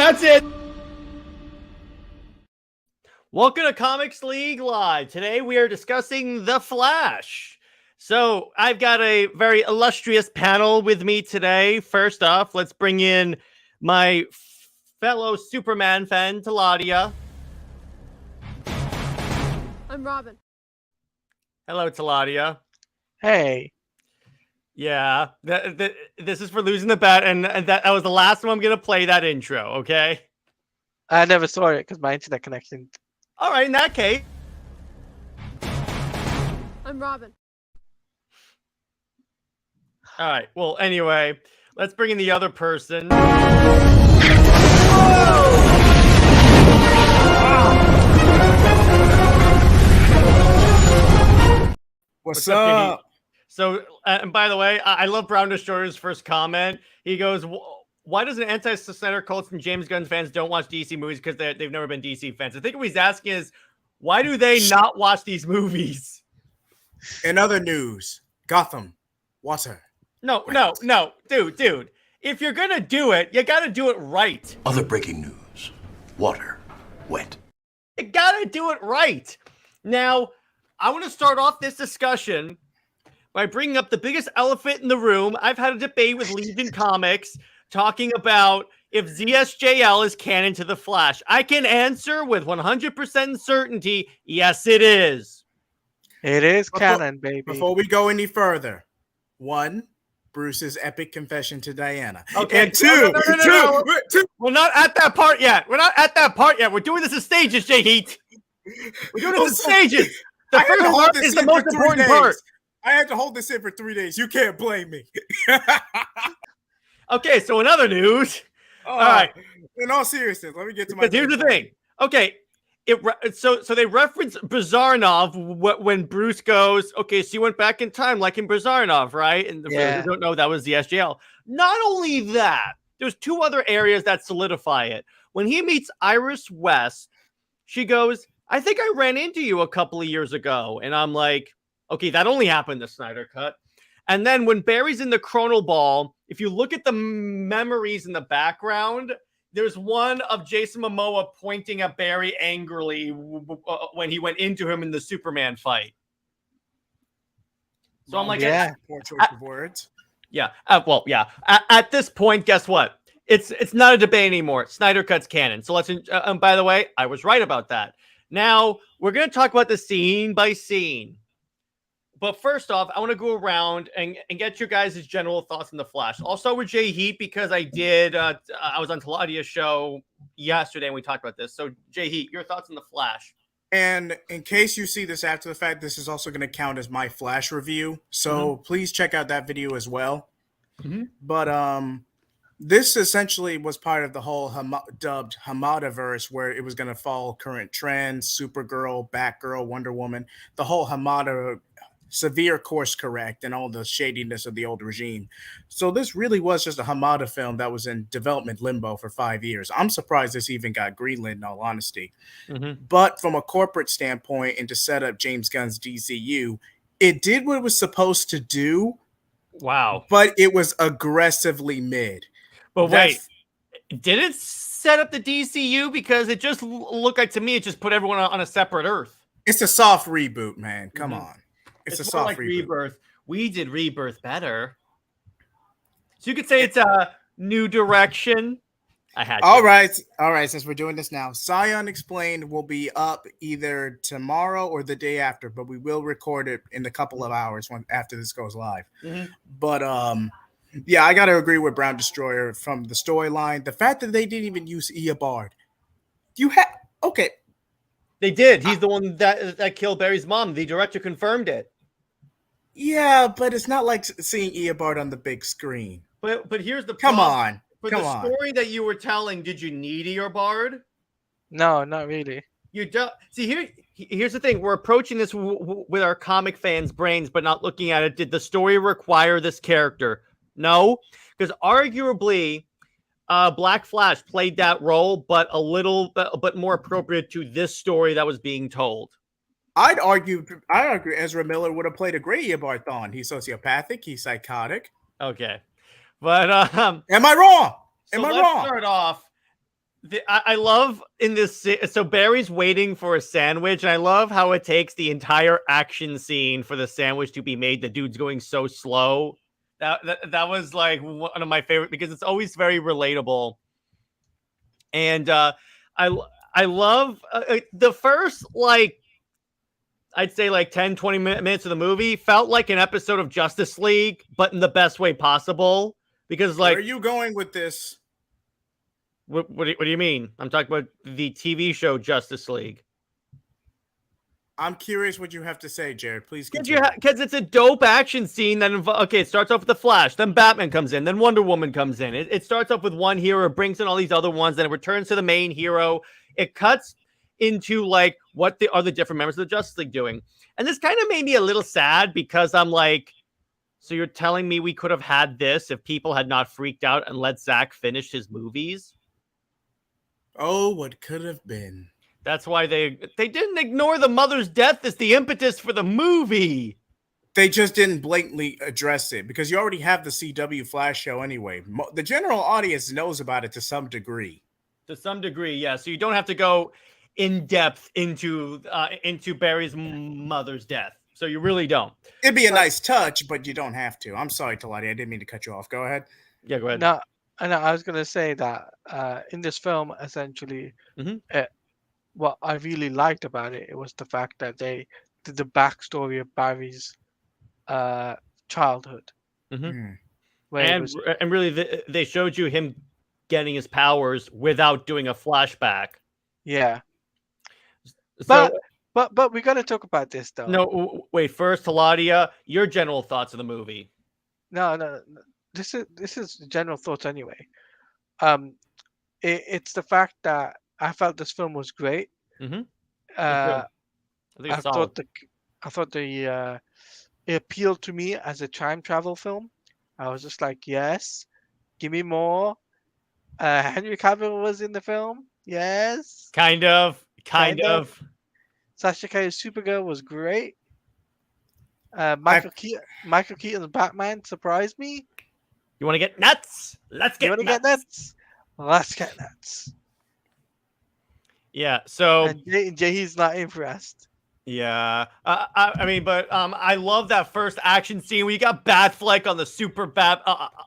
That's it. Welcome to Comics League Live. Today we are discussing The Flash. So I've got a very illustrious panel with me today. First off, let's bring in my fellow Superman fan, Teladia. I'm Robin. Hello, Teladia. Hey. Yeah, this is for losing the bet, and that was the last time I'm going to play that intro, okay? I never saw it because my internet connection. All right, in that case. I'm Robin. All right, well, anyway, let's bring in the other person. What's up? So, and by the way, I love Brown Destroyer's first comment. He goes, why does an anti-Snyder cult and James Gunn fans don't watch DC movies? Because they've never been DC fans. I think what he's asking is, why do they not watch these movies? In other news, Gotham, water. No, dude. If you're going to do it, you got to do it right. Other breaking news. Water. Wet. You got to do it right. Now, I want to start off this discussion by bringing up the biggest elephant in the room. I've had a debate with Legion Comics talking about if ZSJL is canon to The Flash. I can answer with 100% certainty, yes, it is. It is canon, baby. Before we go any further, one, Bruce's epic confession to Diana. Okay. And two, we're not at that part yet. We're doing this in stages, JJheat. We're doing this in stages. The first part is the most important part. I had to hold this in for 3 days. You can't blame me. Okay, so in other news, all right. In all seriousness, let me get to my. But here's the thing. Okay, so they reference Bizarnov when Bruce goes, okay, so you went back in time like in Bizarnov, right? And for those who don't know, that was the SGL. Not only that, there's two other areas that solidify it. When he meets Iris West, she goes, I think I ran into you a couple of years ago. And I'm like, okay, that only happened in the Snyder Cut. And then when Barry's in the Chronal Ball, if you look at the memories in the background, there's one of Jason Momoa pointing at Barry angrily when he went into him in the Superman fight. So I'm like, poor choice of words. Yeah. At this point, guess what? It's not a debate anymore. Snyder Cut's canon. So let's. And by the way, I was right about that. Now we're going to talk about the scene by scene. But first off, I want to go around and get your guys' general thoughts on The Flash. I'll start with JJheat because I was on Teladia's show yesterday and we talked about this. So JJheat, your thoughts on The Flash. And in case you see this after the fact, this is also going to count as my Flash review. So please check out that video as well. But this essentially was part of the whole dubbed Hamadaverse, where it was going to follow current trends, Supergirl, Batgirl, Wonder Woman, the whole Hamada severe course correct and all the shadiness of the old regime. So this really was just a Hamada film that was in development limbo for 5 years. I'm surprised this even got greenlit, in all honesty. But from a corporate standpoint and to set up James Gunn's DCU, it did what it was supposed to do. Wow. But it was aggressively mid. But wait, did it set up the DCU? Because it just looked like, to me, it just put everyone on a separate Earth. It's a soft reboot, man. Come on. It's a soft like reboot. Rebirth. We did Rebirth better. So you could say it's a new direction. I had to. All right. Since we're doing this now, Scion Explained will be up either tomorrow or the day after, but we will record it in a couple of hours after this goes live. But yeah, I got to agree with Brown Destroyer from the storyline. The fact that they didn't even use Eobard. Okay. They did. He's the one that killed Barry's mom. The director confirmed it. Yeah, but it's not like seeing Eobard on the big screen. But here's the Come problem. on. For the story that you were telling, did you need Eobard? No, not really. You don't. See, here's the thing. We're approaching this with our comic fans' brains, but not looking at it. Did the story require this character? No, because arguably, Black Flash played that role, but a little bit more appropriate to this story that was being told. I'd argue Ezra Miller would have played a great Eobard Thawne. He's sociopathic. He's psychotic. Okay. But am I wrong? Let's start off. I love in this. So Barry's waiting for a sandwich, and I love how it takes the entire action scene for the sandwich to be made. The dude's going so slow. That was like one of my favorite because it's always very relatable. And I love the first like I'd say like 10, 20 minutes of the movie felt like an episode of Justice League, but in the best way possible. Because like, where are you going with this? What do you mean? I'm talking about the TV show Justice League. I'm curious what you have to say, Jared. Please continue. Because it's a dope action scene that okay, it starts off with the Flash, then Batman comes in, then Wonder Woman comes in. It starts off with one hero, brings in all these other ones, then it returns to the main hero. It cuts into like what the other different members of the Justice League doing. And this kind of made me a little sad because I'm like, so you're telling me we could have had this if people had not freaked out and let Zack finish his movies? Oh, what could have been. That's why they didn't ignore the mother's death as the impetus for the movie. They just didn't blatantly address it because you already have the CW Flash show anyway. The general audience knows about it to some degree. To some degree, yeah. So you don't have to go in depth into Barry's mother's death. So you really don't. It'd be a nice touch, but you don't have to. I'm sorry, Teladia. I didn't mean to cut you off. Go ahead. Yeah, go ahead. No, I was gonna say that in this film, essentially, what I really liked about it was the fact that they did the backstory of Barry's childhood. And really, they showed you him getting his powers without doing a flashback. Yeah. So, but we got to talk about this though. No, wait. First, Teladia, your general thoughts of the movie. No. This is general thoughts anyway. It's the fact that I felt this film was great. I thought it appealed to me as a time travel film. I was just like, yes, give me more. Henry Cavill was in the film. Yes. Kind of. Sasha Calle's Supergirl was great. Michael Keaton's Batman surprised me. You want to get nuts? Let's get nuts. Let's get nuts. Yeah. So and JJheat's not impressed. Yeah. I mean, but I love that first action scene where you got Batfleck on the super bat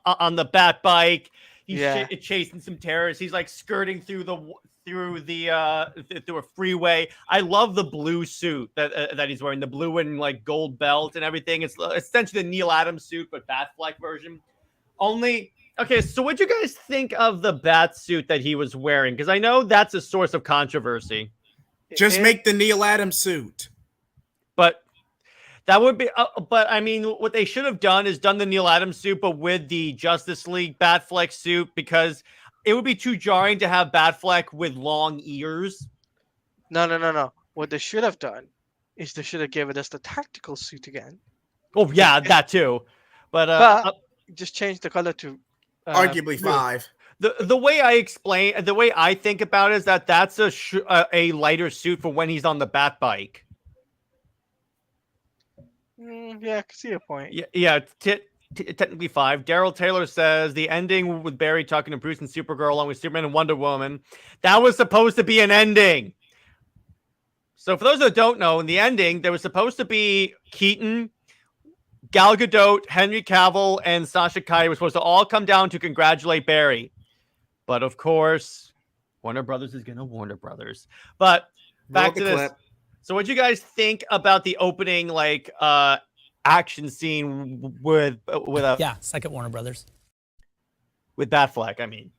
on the bat bike. He's chasing some terrorists. He's like skirting through a freeway. I love the blue suit that he's wearing, the blue and like gold belt and everything. It's essentially the Neil Adams suit, but Batfleck version. Okay, so what'd you guys think of the bat suit that he was wearing? Because I know that's a source of controversy. Just make the Neil Adams suit. But that would be. But I mean, what they should have done is done the Neil Adams suit, but with the Justice League Batfleck suit, because it would be too jarring to have Batfleck with long ears. No. What they should have done is they should have given us the tactical suit again. Oh yeah, that too. But just change the color to arguably 5. The way I think about it is that that's a lighter suit for when he's on the bat bike. Yeah, I can see your point. Yeah. Technically 5. Daryl Taylor says the ending with Barry talking to Bruce and Supergirl along with Superman and Wonder Woman, that was supposed to be an ending. So for those that don't know, in the ending, there was supposed to be Keaton, Gal Gadot, Henry Cavill, and Sasha Calle were supposed to all come down to congratulate Barry. But of course, Warner Brothers is going to Warner Brothers. But back to this. Clip. So what do you guys think about the opening, like, action scene with second Warner Brothers. With Batfleck, I mean.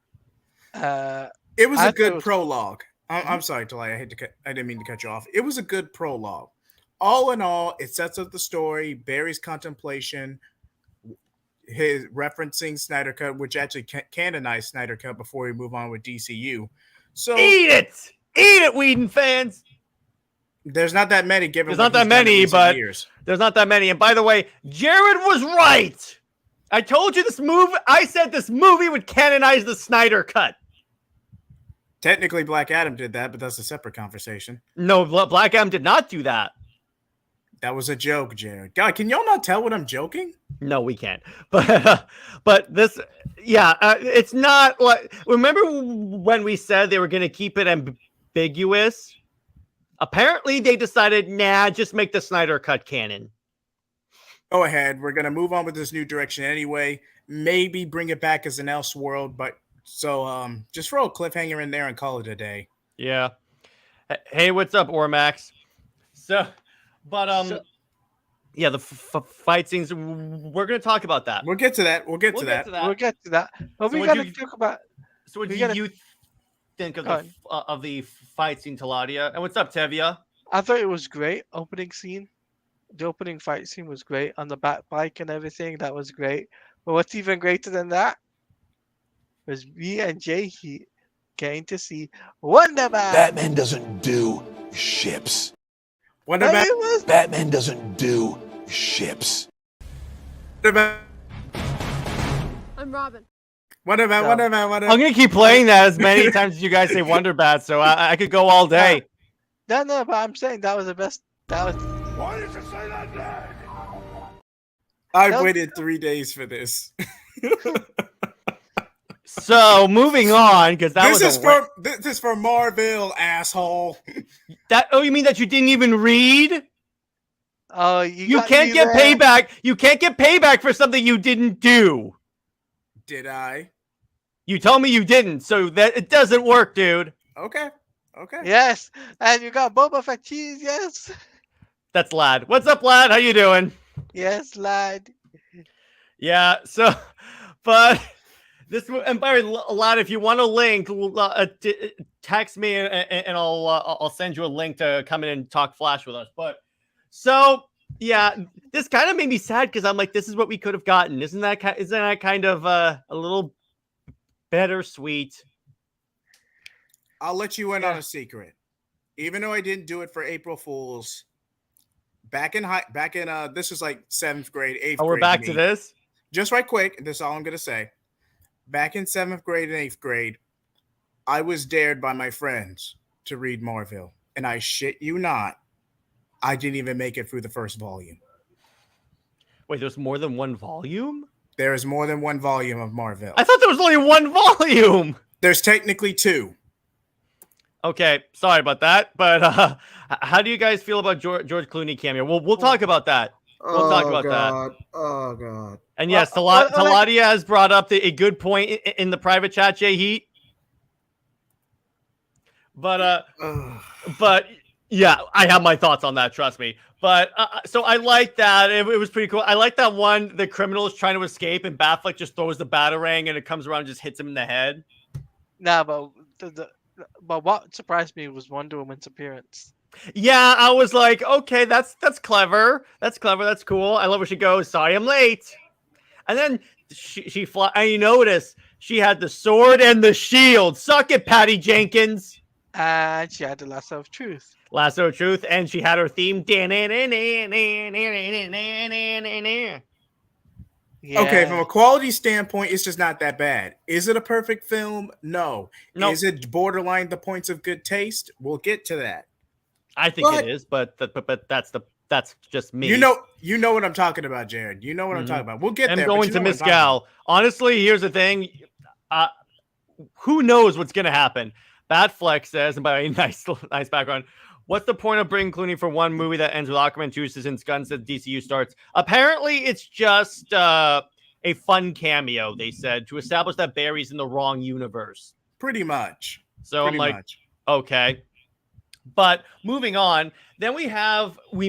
It was a good prologue. I'm sorry, Teladia. I didn't mean to cut you off. It was a good prologue. All in all, it sets up the story, Barry's contemplation, his referencing Snyder Cut, which actually canonized Snyder Cut before we move on with DCU. So eat it, Whedon fans. There's not that many. There's not that many, but there's not that many. And by the way, Jared was right. I told you this movie. I said this movie would canonize the Snyder Cut. Technically, Black Adam did that, but that's a separate conversation. No, Black Adam did not do that. That was a joke, Jared. God, can y'all not tell when I'm joking? No, we can't. But this, yeah, it's not like. Remember when we said they were going to keep it ambiguous? Apparently, they decided, nah, just make the Snyder Cut canon. Go ahead. We're going to move on with this new direction anyway. Maybe bring it back as an Elseworld, but just throw a cliffhanger in there and call it a day. Yeah. Hey, what's up, Ormax? Yeah, the fight scenes. We're gonna talk about that. We'll get to that. We'll get to that. But we gotta talk about. So, what do you think of the fight scene, Teladia? And what's up, Tevia? I thought it was great. Opening scene, the opening fight scene was great on the back bike and everything. That was great. But what's even greater than that was me and JJheat getting to see Wonder Man. Batman doesn't do ships. Wonder Man. Batman doesn't do ships. Wonder I'm Robin. Man. I'm gonna keep playing that as many times as you guys say Wonder Bat, so I could go all day. No, but I'm saying that was the best. Why did you say that name? I waited 3 days for this. So moving on, because this is for Marvel, asshole. You mean that you didn't even read? Oh, you can't get payback. You can't get payback for something you didn't do. Did I? You told me you didn't, so that it doesn't work, dude. Okay. Yes, and you got Boba Fett cheese. Yes. That's Lad. What's up, Lad? How you doing? Yes, Lad. Yeah. So, but. This and by a lot. If you want a link, text me and I'll send you a link to come in and talk Flash with us. But so yeah, this kind of made me sad because I'm like, this is what we could have gotten. Isn't that kind of a little bittersweet? I'll let you in on a secret. Even though I didn't do it for April Fools, back in this was like 7th grade, 8th grade. Oh, we're back to this. Just right quick. This is all I'm gonna say. Back in 7th grade and 8th grade, I was dared by my friends to read Marvel. And I shit you not, I didn't even make it through the first volume. Wait, there's more than one volume? There is more than one volume of Marvel. I thought there was only one volume. There's technically 2. Okay, sorry about that. But how do you guys feel about George Clooney cameo? We'll talk about that. We'll talk about that. Oh, God. And yes, Teladia has brought up a good point in the private chat, JJheat. But yeah, I have my thoughts on that, trust me. But so I like that. It was pretty cool. I like that one. The criminal is trying to escape, and Batfleck just throws the batarang, and it comes around and just hits him in the head. Nah, but what surprised me was Wonder Woman's appearance. Yeah, I was like, okay, that's clever. That's clever. That's cool. I love where she goes. Sorry, I'm late. And then she fly. And you notice she had the sword and the shield. Suck it, Patty Jenkins. And she had the lasso of truth. Lasso of truth, and she had her theme. Yeah. Okay, from a quality standpoint, it's just not that bad. Is it a perfect film? No. Nope. Is it borderline the points of good taste? We'll get to that. I think it is, but that's just me. You know what I'm talking about, Jared. You know what I'm talking about. We'll get there. I'm going to Miss Gal. Honestly, here's the thing. Who knows what's going to happen? Batfleck says, and by a nice background, what's the point of bringing Clooney for one movie that ends with Aquaman 2 since Gunn said DCU starts? Apparently, it's just a fun cameo, they said, to establish that Barry's in the wrong universe. Pretty much. So I'm like, okay. But moving on, then we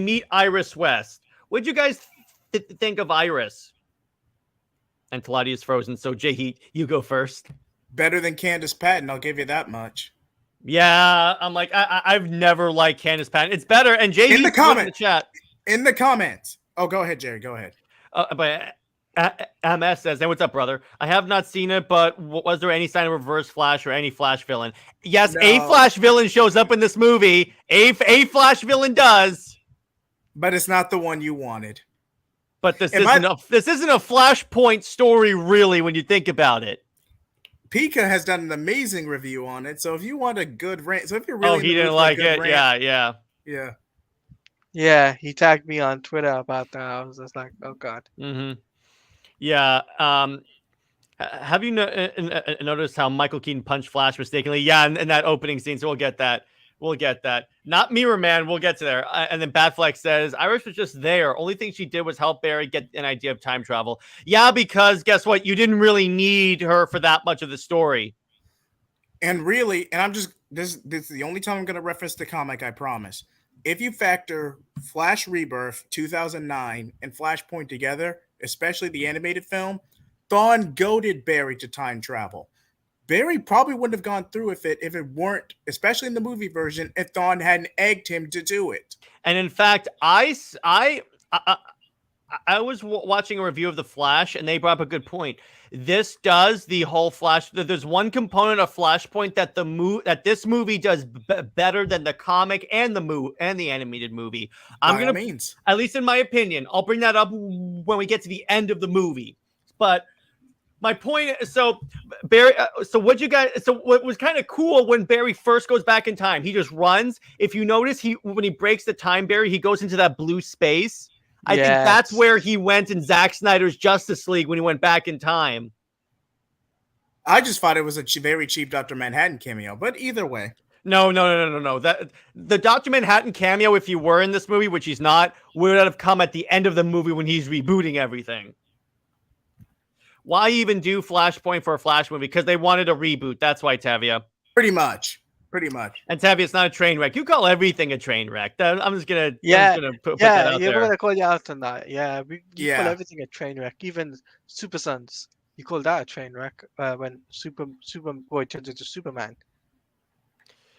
meet Iris West. What'd you guys think of Iris? And Teladia's frozen, so JJheat, you go first. Better than Candace Patton, I'll give you that much. Yeah, I'm like, I've never liked Candace Patton. It's better. And JJheat in the chat. In the comments. Oh, go ahead, Jerry. Go ahead. But MS says, "Hey, what's up, brother? I have not seen it, but was there any sign of Reverse Flash or any Flash villain?" Yes, no. A Flash villain shows up in this movie. A Flash villain does, but it's not the one you wanted. But this isn't a Flashpoint story, really, when you think about it. Pika has done an amazing review on it, so if you want a good rant, so if you're really he didn't like it, rant, yeah, he tagged me on Twitter about that. I was just like, oh god. Mm-hmm. Yeah. Have you noticed how Michael Keaton punched Flash mistakenly? Yeah, in that opening scene. So we'll get that. We'll get that. Not Mirror Man. We'll get to there. And then Batfleck says, Iris was just there. Only thing she did was help Barry get an idea of time travel. Yeah, because guess what? You didn't really need her for that much of the story. And really, and I'm just, this is the only time I'm going to reference the comic, I promise. If you factor Flash Rebirth 2009 and Flashpoint together, especially the animated film, Thawne goaded Barry to time travel. Barry probably wouldn't have gone through with it if it weren't, especially in the movie version, if Thawne hadn't egged him to do it. And in fact, I was watching a review of The Flash, and they brought up a good point. This does the whole Flash. There's one component of Flashpoint that this movie does better than the comic and the animated movie. At least in my opinion, I'll bring that up when we get to the end of the movie. But my point is, so Barry, what was kind of cool when Barry first goes back in time, he just runs. If you notice, when he breaks the time barrier, he goes into that blue space. I think that's where he went in Zack Snyder's Justice League when he went back in time. I just thought it was a very cheap Dr. Manhattan cameo, but either way. No. That the Dr. Manhattan cameo, if he were in this movie, which he's not, would have come at the end of the movie when he's rebooting everything. Why even do Flashpoint for a Flash movie? Because they wanted a reboot. That's why, Tavia. Pretty much. And Tavia, it's not a train wreck. You call everything a train wreck. I'm just gonna put that out there. Yeah, we're gonna call you out on that. Yeah, we call everything a train wreck. Even Super Sons, you call that a train wreck when Superboy turns into Superman.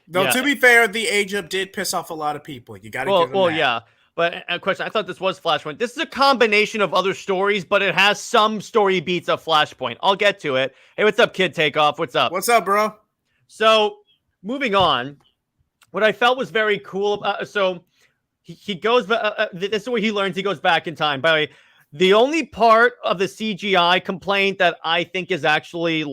Though to be fair, the age up did piss off a lot of people. You got to give them that. Yeah. But a question, I thought this was Flashpoint. This is a combination of other stories, but it has some story beats of Flashpoint. I'll get to it. Hey, what's up, Kid Takeoff? What's up? What's up, bro? So, moving on, what I felt was very cool. So, he goes, this is where he learns he goes back in time. By the way, the only part of the CGI complaint that I think is actually,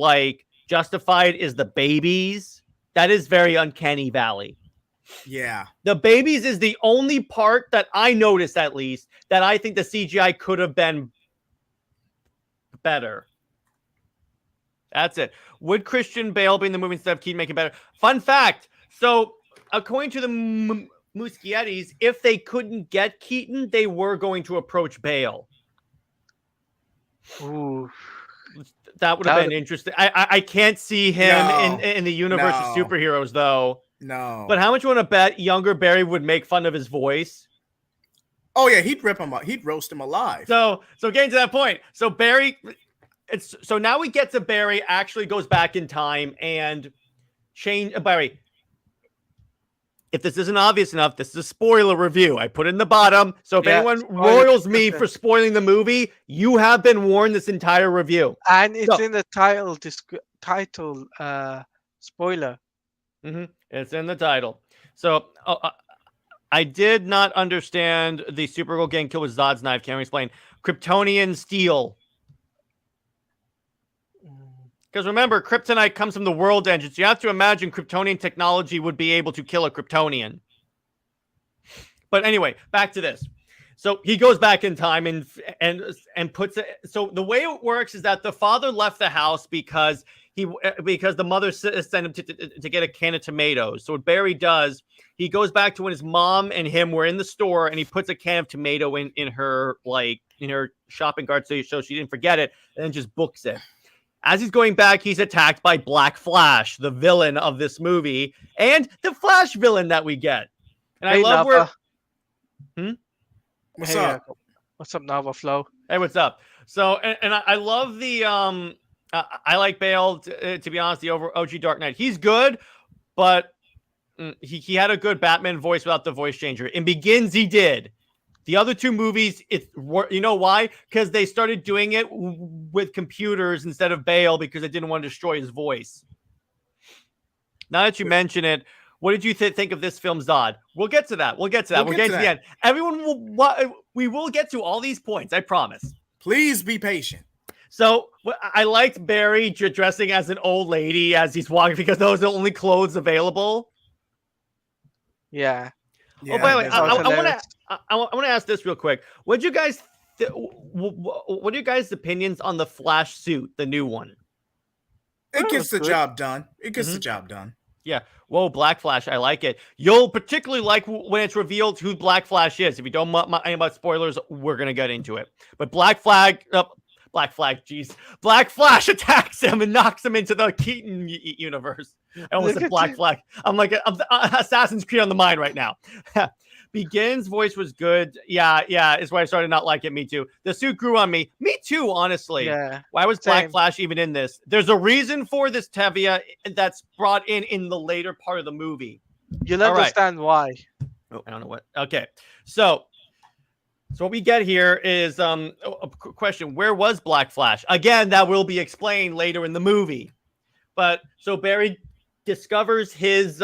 justified is the babies. That is very Uncanny Valley. Yeah. The babies is the only part that I noticed, at least, that I think the CGI could have been better. That's it. Would Christian Bale be in the movie instead of Keaton make it better? Fun fact. So, according to the Muschiettis, if they couldn't get Keaton, they were going to approach Bale. Ooh. That would have been interesting. I can't see him in the universe of superheroes, though. No. But how much you want to bet younger Barry would make fun of his voice? Oh, yeah, he'd rip him up. He'd roast him alive. So getting to that point. So Barry, so now we get to Barry actually goes back in time and change Barry. If this isn't obvious enough, this is a spoiler review. I put it in the bottom. So if anyone royals me for spoiling the movie, you have been warned this entire review. And it's in the title spoiler. Mm-hmm. It's in the title. So I did not understand the Supergirl getting killed with Zod's knife. Can we explain? Kryptonian steel. Because remember, kryptonite comes from the world engine. So you have to imagine Kryptonian technology would be able to kill a Kryptonian. But anyway, back to this. So he goes back in time and puts it. So the way it works is that the father left the house because the mother sent him to get a can of tomatoes. So what Barry does, he goes back to when his mom and him were in the store, and he puts a can of tomato in her shopping cart so she didn't forget it, and then just books it. As he's going back, he's attacked by Black Flash, the villain of this movie, and the Flash villain that we get. And I love where. What's up? What's up, Nava Flow? Hey, what's up? So, and I love the I like Bale. To be honest, the OG Dark Knight, he's good, but he had a good Batman voice without the voice changer. In Begins, he did. The other two movies, you know why? Because they started doing it with computers instead of Bale because they didn't want to destroy his voice. Now that you mention it, what did you think of this film, Zod? We'll get to that. We'll get to the end. Everyone we will get to all these points, I promise. Please be patient. So I liked Barry dressing as an old lady as he's walking because those are the only clothes available. Yeah. Oh, by the way, I want to ask this real quick. What did you guys what are you guys' opinions on the Flash suit, the new one? It gets the job done. It gets the job done. Yeah. Whoa, Black Flash. I like it. You'll particularly like when it's revealed who Black Flash is. If you don't mind about spoilers, we're going to get into it. But Black Flash, Flash attacks him and knocks him into the Keaton universe. I almost said Black Flag. I'm like Assassin's Creed on the mind right now. Begins voice was good. Yeah. Is why I started not like it. Me too. The suit grew on me. Me too, honestly. Yeah. Why was Black Flash even in this? There's a reason for this, Tevia, that's brought in the later part of the movie. You'll understand why. Oh, I don't know what. Okay. So what we get here is a question. Where was Black Flash? Again, that will be explained later in the movie. But so Barry discovers his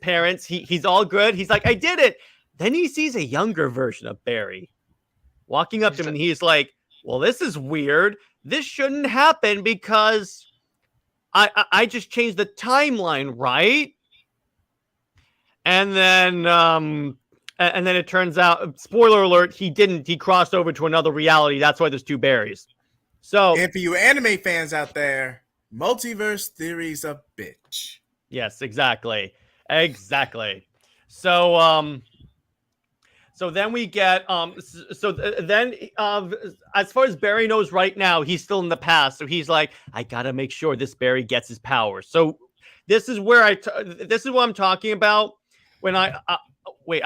parents. He's all good. He's like, I did it. Then he sees a younger version of Barry walking up to him, and he's like, well, this is weird. This shouldn't happen because I just changed the timeline, right? And then it turns out, spoiler alert, he didn't. He crossed over to another reality. That's why there's two Barrys. So, and for you anime fans out there, multiverse theory's a bitch. Yes, exactly. So then we get as far as Barry knows right now, he's still in the past. So he's like, I gotta make sure this Barry gets his powers. So this is where this is what I'm talking about. When I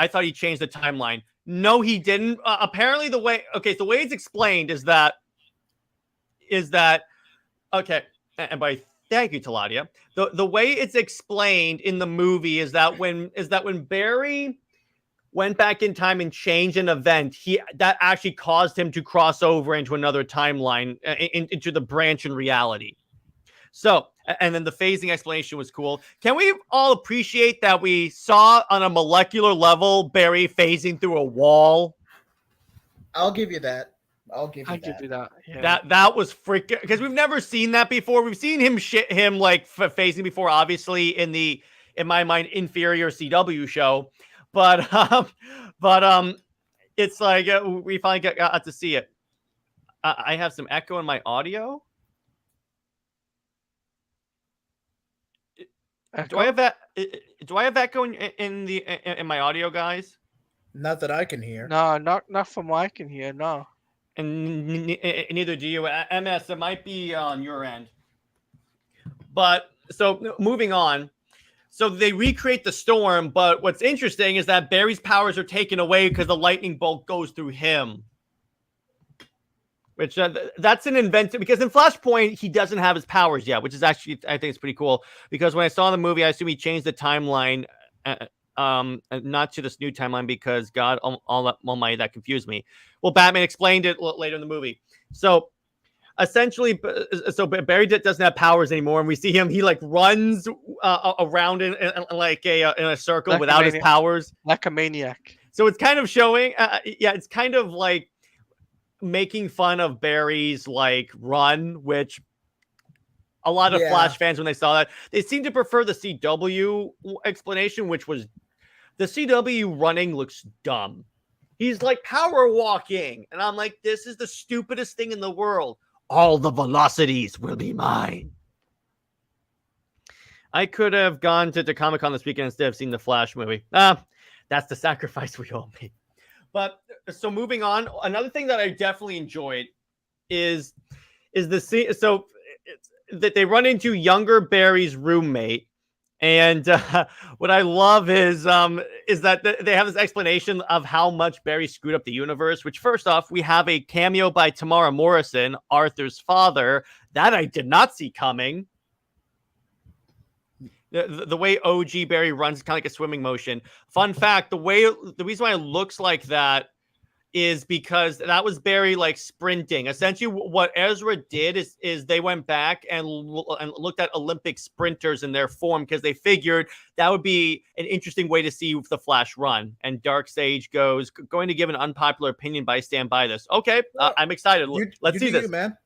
thought he changed the timeline. No, he didn't. Apparently, the way it's explained is that okay. And by thank you, Teladia. The way it's explained in the movie is that when Barry went back in time and changed an event, that actually caused him to cross over into another timeline, into the branch in reality. So, and then the phasing explanation was cool. Can we all appreciate that we saw on a molecular level Barry phasing through a wall? I'll give you that. I'll give you that. Yeah. That was freaking, because we've never seen that before. We've seen him like phasing before, obviously in my mind, inferior CW show, but it's like we finally got to see it. I have some echo in my audio. Do I have that? Do I have echo in my audio, guys? Not that I can hear. No, not from what I can hear. No. And neither do you. MS, it might be on your end. But so moving on. So they recreate the storm, but what's interesting is that Barry's powers are taken away because the lightning bolt goes through him. Which that's an invention, because in Flashpoint he doesn't have his powers yet, which is actually, I think it's pretty cool, because when I saw the movie, I assume he changed the timeline, not to this new timeline, because God Almighty, that confused me. Well, Batman explained it later in the movie. So essentially, Barry doesn't have powers anymore, and we see him. He like runs around in a circle like without his powers, like a maniac. So it's kind of showing, it's kind of like making fun of Barry's like run, which a lot of Flash fans, when they saw that, they seem to prefer the CW explanation, which was the CW running looks dumb. He's like power walking, and I'm like, this is the stupidest thing in the world. All the velocities will be mine. I could have gone to Comic-Con this weekend instead of seeing the Flash movie. That's the sacrifice we all make. But so moving on, another thing that I definitely enjoyed is the scene. So that they run into younger Barry's roommate, and what I love is that they have this explanation of how much Barry screwed up the universe. Which, first off, we have a cameo by Tamara Morrison, Arthur's father, that I did not see coming. The way OG Barry runs is kind of like a swimming motion. Fun fact, the reason why it looks like that is because that was Barry like sprinting. Essentially, what Ezra did is they went back and looked at Olympic sprinters in their form, because they figured that would be an interesting way to see the Flash run. And Darkseid going to give an unpopular opinion, but I stand by this. Okay, I'm excited. Let's see this, you, man.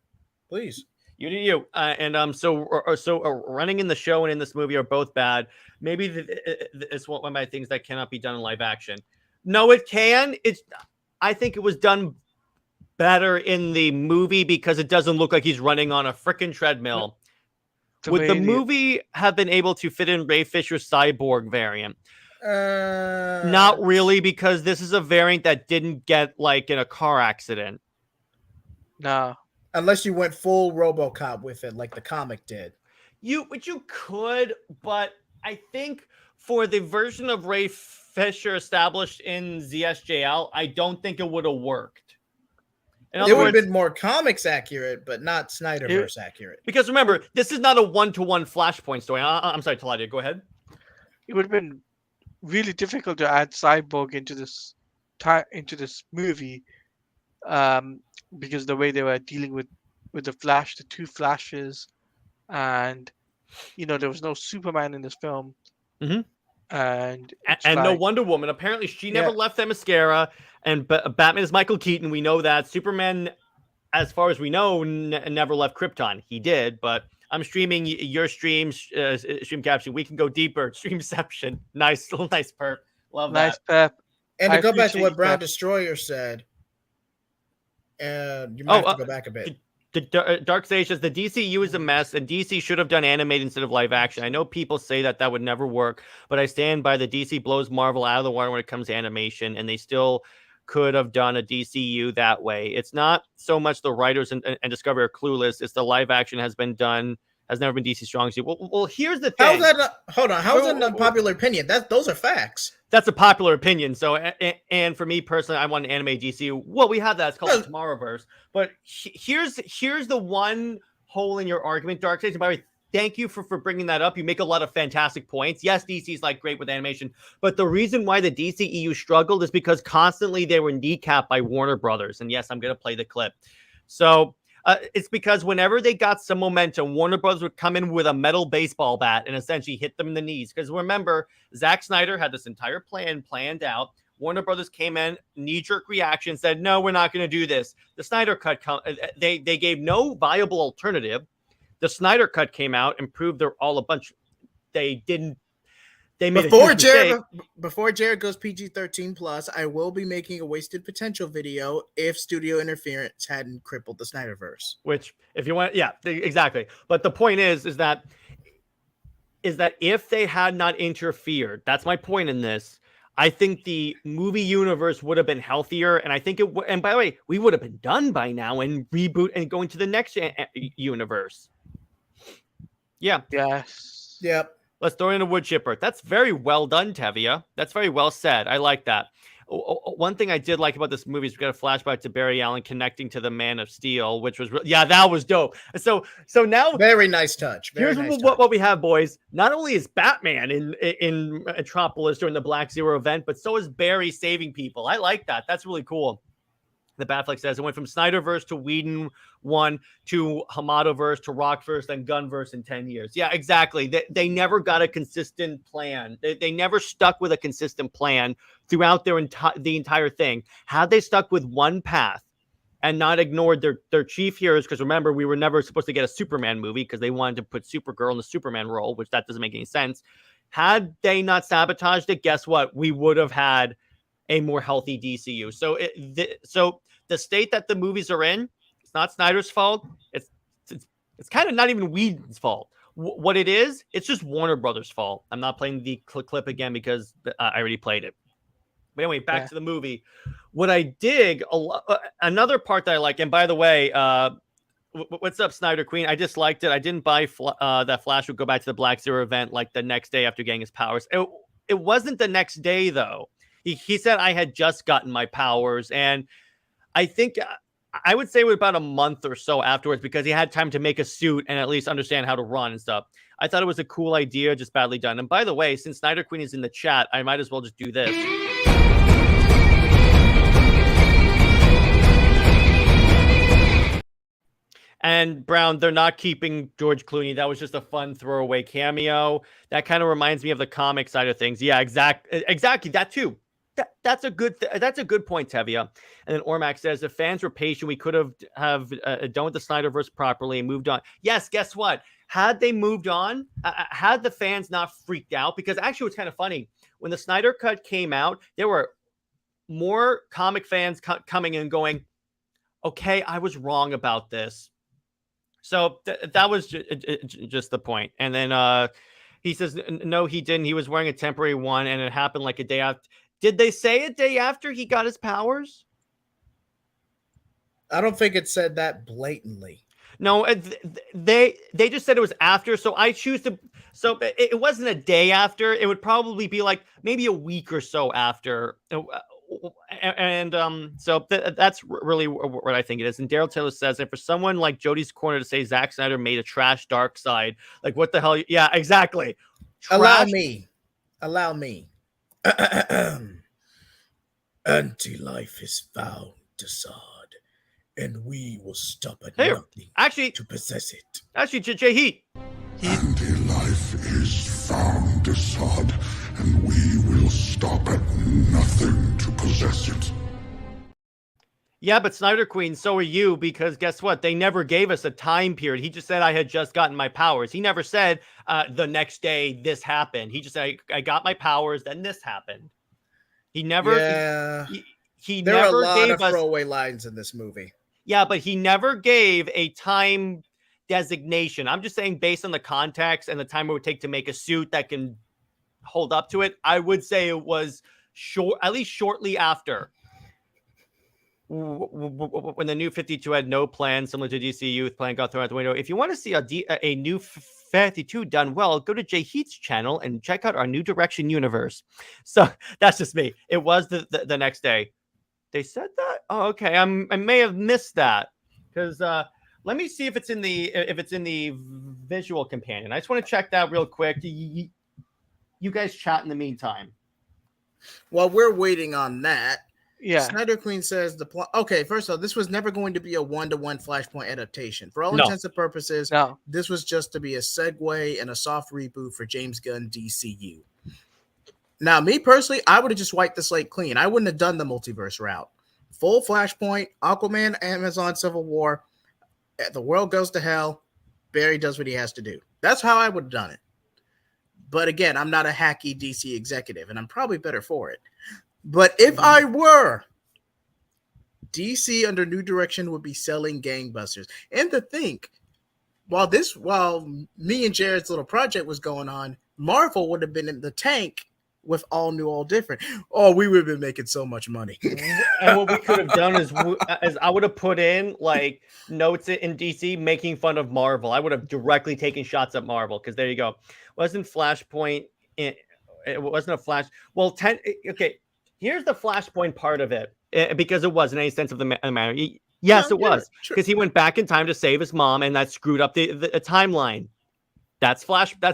Please. You do you. So running in the show and in this movie are both bad. Maybe it's one of my things that cannot be done in live action. No, it can. I think it was done better in the movie because it doesn't look like he's running on a freaking treadmill. Would the movie have been able to fit in Ray Fisher's cyborg variant? Not really, because this is a variant that didn't get like in a car accident. No. Unless you went full RoboCop with it, like the comic did. You could, but I think for the version of Ray Fisher established in ZSJL, I don't think it would have worked. It would have been more comics accurate, but not Snyderverse accurate. Because remember, this is not a one-to-one Flashpoint story. I'm sorry, Teladia, go ahead. It would have been really difficult to add Cyborg into this movie, because the way they were dealing with the Flash, the two Flashes, and there was no Superman in this film. Mm-hmm. And no Wonder Woman. Apparently, she never left Themyscira, and Batman is Michael Keaton. We know that. Superman, as far as we know, never left Krypton. He did, but I'm streaming your stream caption. We can go deeper. Streamception. Nice perp. Love that. Nice perp. And to go back to what Brown Destroyer said, you might have to go back a bit. Dark Sage says the DCU is a mess, and DC should have done animated instead of live action. I know people say that would never work, but I stand by the DC blows Marvel out of the water when it comes to animation, and they still could have done a DCU that way. It's not so much the writers and Discovery are clueless. It's the live action has never been DC strong suit. Well, here's the thing. How's that? Hold on. How's that an unpopular opinion? Those are facts. That's a popular opinion. So, and for me personally, I want an anime DCU. Well, we have that. It's called the Tomorrowverse. But here's the one hole in your argument, Darkseid. And by the way, thank you for bringing that up. You make a lot of fantastic points. Yes, DC's like great with animation, but the reason why the DCEU struggled is because constantly they were kneecapped by Warner Brothers. And yes, I'm going to play the clip. So it's because whenever they got some momentum, Warner Brothers would come in with a metal baseball bat and essentially hit them in the knees. Because remember, Zack Snyder had this entire plan planned out. Warner Brothers came in, knee-jerk reaction, said, no, we're not going to do this. The Snyder Cut, they gave no viable alternative. The Snyder Cut came out and proved they're all a bunch. They didn't. They made before Jared goes PG-13 plus, I will be making a wasted potential video if studio interference hadn't crippled the Snyderverse. Which, if you want, yeah, exactly. But the point is that if they had not interfered, that's my point in this. I think the movie universe would have been healthier, and I think it. And by the way, we would have been done by now and reboot and go into the next universe. Yeah. Yes. Yep. Let's throw in a wood chipper. That's very well done, Tevia. That's very well said. I like that. One thing I did like about this movie is we got a flashback to Barry Allen connecting to the Man of Steel, which was that was dope. So now very nice touch. Here's what we have, boys. Not only is Batman in Metropolis during the Black Zero event, but so is Barry saving people. I like that. That's really cool. The Batfleck says it went from Snyderverse to Whedon 1 to Hamatoverse to Rockverse, then Gunverse in 10 years. Yeah, exactly. They never got a consistent plan. They never stuck with a consistent plan throughout the entire thing. Had they stuck with one path and not ignored their chief heroes, because remember, we were never supposed to get a Superman movie because they wanted to put Supergirl in the Superman role, which that doesn't make any sense. Had they not sabotaged it, guess what? We would have had a more healthy DCU. So the state that the movies are in, it's not Snyder's fault. It's kind of not even Whedon's fault. What it is, it's just Warner Brothers' fault. I'm not playing the clip again because I already played it. But anyway, back to the movie. What I dig, another part that I like, and by the way, what's up, SnyderQueen? I just liked it. I didn't buy that Flash would go back to the Black Zero event like the next day after getting his powers. It wasn't the next day, though. He said I had just gotten my powers, and I think I would say it was about a month or so afterwards because he had time to make a suit and at least understand how to run and stuff. I thought it was a cool idea, just badly done. And by the way, since SnyderQueen is in the chat, I might as well just do this. And Brown, they're not keeping George Clooney. That was just a fun throwaway cameo. That kind of reminds me of the comic side of things. Yeah, exactly. That too. That's a good point, Tevia. And then Ormac says, if fans were patient, we could have done with the Snyderverse properly and moved on. Yes, guess what? Had they moved on, had the fans not freaked out, because actually it's kind of funny. When the Snyder Cut came out, there were more comic fans coming in going, okay, I was wrong about this. So that was just the point. And then he says, no, he didn't. He was wearing a temporary one, and it happened like a day after. Did they say a day after he got his powers? I don't think it said that blatantly. No, they just said it was after. So I choose to. So it wasn't a day after. It would probably be like maybe a week or so after. And so that's really what I think it is. And Daryl Taylor says, and for someone like Jody's Corner to say Zack Snyder made a trash Dark Side, like what the hell? Yeah, exactly. Trash. Allow me. Anti-life is found, Desaad, and we will stop at nothing to possess it. Actually, JJheat. Anti-life is found, Desaad, and we will stop at nothing to possess it. Yeah, but SnyderQueen, so are you, because guess what? They never gave us a time period. He just said I had just gotten my powers. He never said the next day this happened. He just said I got my powers, then this happened. He never. Yeah. He there never are a lot gave of throwaway lines in this movie. Yeah, but he never gave a time designation. I'm just saying, based on the context and the time it would take to make a suit that can hold up to it, I would say it was short, at least shortly after. When the new 52 had no plan, similar to DC Youth plan, got thrown out the window. If you want to see a new 52 done well, go to JJheat's channel and check out our New Direction universe. So that's just me. It was the next day. They said that? Oh, okay. I may have missed that, because let me see if it's in the visual companion. I just want to check that real quick. You guys chat in the meantime. While we're waiting on that, yeah, SnyderQueen says the plot. Okay, first of all, this was never going to be a one-to-one Flashpoint adaptation. For all intents and purposes, this was just to be a segue and a soft reboot for James Gunn DCU. Now, me personally, I would have just wiped the slate clean. I wouldn't have done the multiverse route. Full Flashpoint, Aquaman, Amazon, Civil War, the world goes to hell, Barry does what he has to do. That's how I would have done it. But again, I'm not a hacky DC executive, and I'm probably better for it. But if I were, DC under New Direction would be selling gangbusters. And to think, while me and Jared's little project was going on, Marvel would have been in the tank with all new, all different. Oh, we would have been making so much money. And what we could have done is I would have put in like notes in DC making fun of Marvel. I would have directly taken shots at Marvel, because there you go. Wasn't Flashpoint? It wasn't a Flash. Well, okay. Here's the Flashpoint part of it, because it wasn't any sense of the matter. Yes, it was, because he went back in time to save his mom, and that screwed up the timeline. That's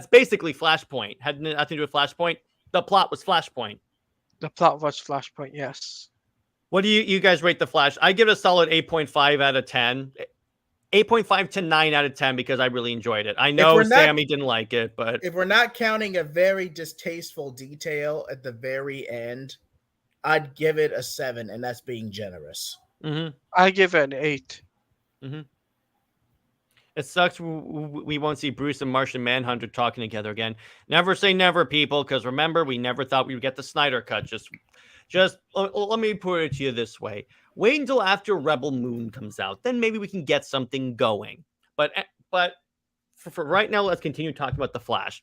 basically Flashpoint. Had nothing to do with Flashpoint. The plot was Flashpoint. The plot was Flashpoint, yes. What do you guys rate the Flash? I give it a solid 8.5 out of 10. 8.5 to 9 out of 10, because I really enjoyed it. I know Sammy didn't like it, but if we're not counting a very distasteful detail at the very end, I'd give it a 7, and that's being generous. Mm-hmm. I give it an 8. Mm-hmm. It sucks we won't see Bruce and Martian Manhunter talking together again. Never say never, people, because remember, we never thought we would get the Snyder Cut. Just let me put it to you this way. Wait until after Rebel Moon comes out. Then maybe we can get something going. But for right now, let's continue talking about The Flash.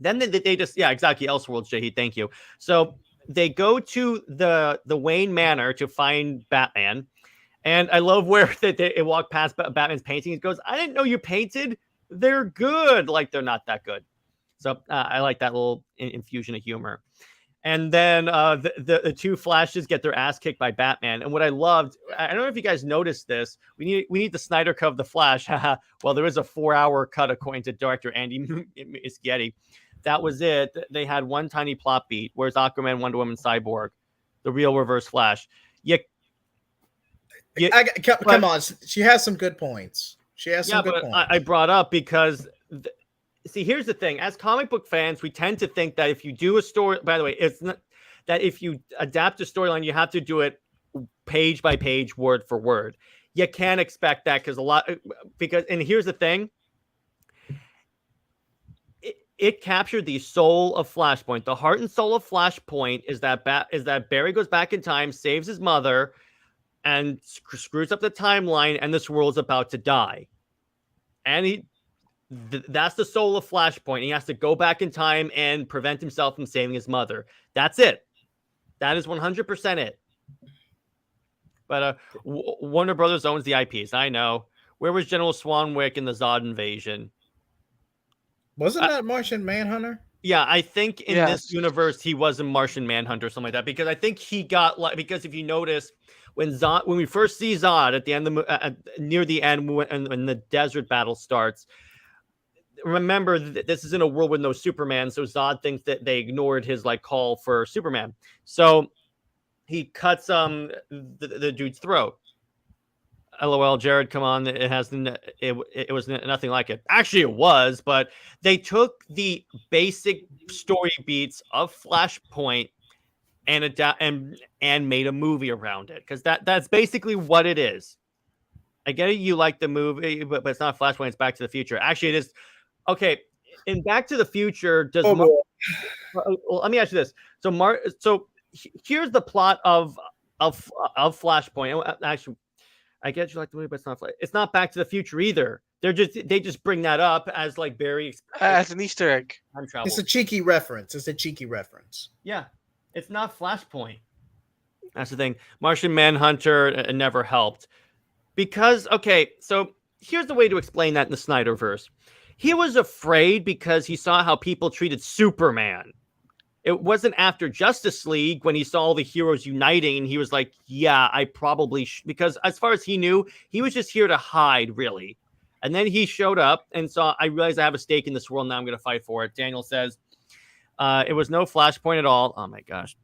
Then they just, yeah, exactly, Elseworlds, JJheat, thank you. So they go to the Wayne Manor to find Batman. And I love where they walk past Batman's painting. It goes, I didn't know you painted. They're good. Like, they're not that good. So I like that little infusion of humor. And then the two Flashes get their ass kicked by Batman. And what I loved, I don't know if you guys noticed this. We need the Snyder Cut of The Flash. Well, there is a 4-hour cut according to director Andy Muschietti. That was it. They had one tiny plot beat. Where's Aquaman, Wonder Woman, Cyborg, the real Reverse Flash? Come on, she has some good points. She has some good points. I brought up because, see, here's the thing. As comic book fans, we tend to think that if you do a story, by the way, it's not that if you adapt a storyline, you have to do it page by page, word for word. You can't expect that and here's the thing. It captured the soul of Flashpoint. The heart and soul of Flashpoint is that Barry goes back in time, saves his mother, and screws up the timeline, and this world's about to die. And that's the soul of Flashpoint. He has to go back in time and prevent himself from saving his mother. That's it. That is 100% it. But Warner Brothers owns the IPs. I know. Where was General Swanwick in the Zod invasion? Wasn't that Martian Manhunter? Yeah, I think in this universe he was a Martian Manhunter or something like that, because I think he got because if you notice when we first see Zod at the end of near the end when the desert battle starts, remember this is in a world with no Superman, so Zod thinks that they ignored his call for Superman, so he cuts the dude's throat. LOL, Jared, come on. It was nothing like it. Actually, it was, but they took the basic story beats of Flashpoint and made a movie around it, because that's basically what it is. I get it, you like the movie, but it's not Flashpoint, it's Back to the Future. Actually, it is. Okay, in Back to the Future, does let me ask you this. So here's the plot of Flashpoint. Actually, I get you like the movie, but it's not Back to the Future either. They just bring that up as Barry as an Easter egg. Time travel. It's a cheeky reference. Yeah, it's not Flashpoint. That's the thing. Martian Manhunter never helped because so here's the way to explain that in the Snyderverse. He was afraid because he saw how people treated Superman. It wasn't after Justice League when he saw all the heroes uniting and he was like, yeah, I probably because as far as he knew, he was just here to hide, really. And then he showed up and saw, I realized I have a stake in this world. Now I'm going to fight for it. Daniel says, it was no Flashpoint at all. Oh my gosh.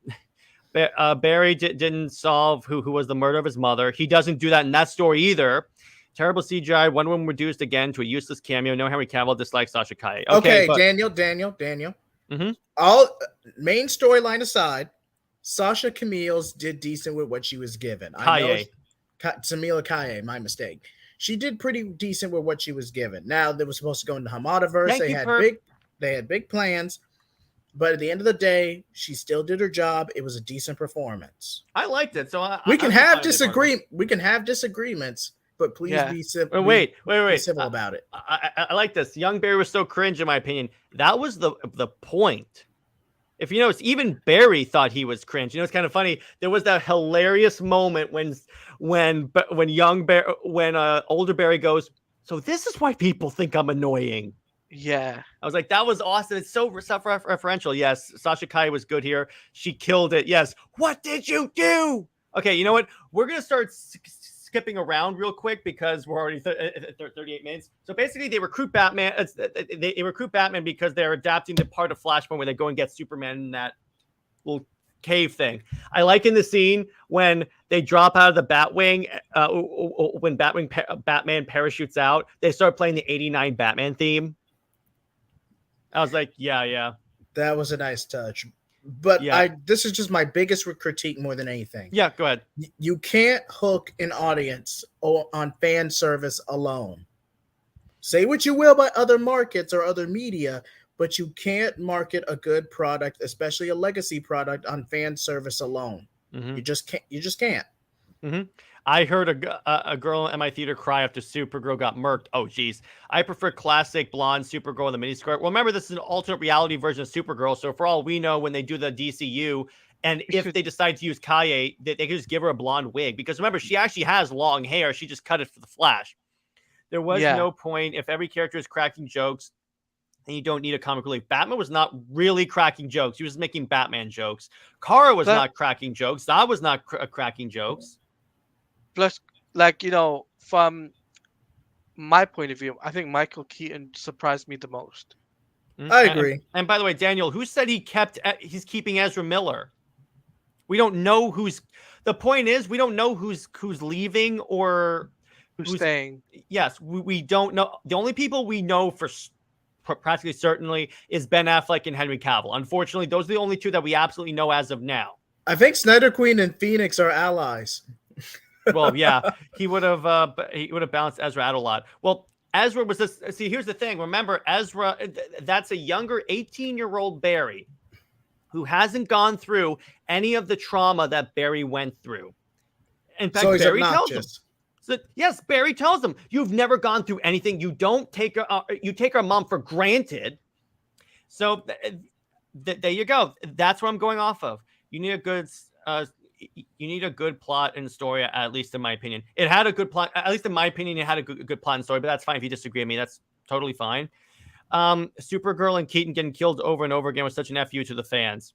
Barry didn't solve who was the murder of his mother. He doesn't do that in that story either. Terrible CGI. Wonder Woman reduced again to a useless cameo. No Henry Cavill, dislikes Sasha Calle. Okay, but Daniel. Mm-hmm. All main storyline aside, Sasha Camille's did decent with what she was given. Samila Kaye, my mistake. She did pretty decent with what she was given. Now they were supposed to go into Hamadaverse. They had big plans, but at the end of the day, she still did her job. It was a decent performance. I liked it. So we can have disagreements, but please be civil. Wait. Be civil about it. I like this. Young Barry was so cringe, in my opinion. That was the point. If you notice, even Barry thought he was cringe. It's kind of funny. There was that hilarious moment when older Barry goes, "So this is why people think I'm annoying." Yeah, I was like, that was awesome. It's so self-referential. Yes, Sasha Calle was good here. She killed it. Yes. What did you do? Okay, you know what? We're gonna start skipping around real quick because we're already 38 minutes. So basically, they recruit Batman. They recruit Batman because they're adapting the part of Flashpoint where they go and get Superman in that little cave thing. I like in the scene when they drop out of the Batwing, when Batman parachutes out, they start playing the '89 Batman theme. I was like, yeah. That was a nice touch. But this is just my biggest critique more than anything. Yeah, go ahead. You can't hook an audience on fan service alone. Say what you will about other markets or other media, but you can't market a good product, especially a legacy product, on fan service alone. Mm-hmm. You just can't. Mm-hmm. I heard a girl at my theater cry after Supergirl got murked. Oh, geez. I prefer classic blonde Supergirl in the miniskirt. Well, remember, this is an alternate reality version of Supergirl. So for all we know, when they do the DCU, and if they decide to use Kaye, they can just give her a blonde wig. Because remember, she actually has long hair. She just cut it for the Flash. There was no point. If every character is cracking jokes, and you don't need a comic relief. Batman was not really cracking jokes. He was making Batman jokes. Kara was not cracking jokes. Zod was not cracking jokes. Plus, from my point of view, I think Michael Keaton surprised me the most. I agree. And by the way, Daniel, who said he's keeping Ezra Miller? We don't know who's. The point is, we don't know who's leaving or who's staying. Yes, we don't know. The only people we know for practically certainly is Ben Affleck and Henry Cavill. Unfortunately, those are the only two that we absolutely know as of now. I think SnyderQueen and Phoenix are allies. Well, yeah, he would have balanced Ezra out a lot. Well, Ezra was this. See, here's the thing. Remember, Ezra, that's a younger 18-year-old Barry who hasn't gone through any of the trauma that Barry went through. In fact, so Barry tells him. So, yes, Barry tells him, you've never gone through anything. You don't take you take our mom for granted. So there you go. That's what I'm going off of. You need a good plot and story, at least in my opinion. It had a good plot. At least in my opinion, it had a good plot and story, but that's fine if you disagree with me. That's totally fine. Supergirl and Keaton getting killed over and over again was such an FU to the fans.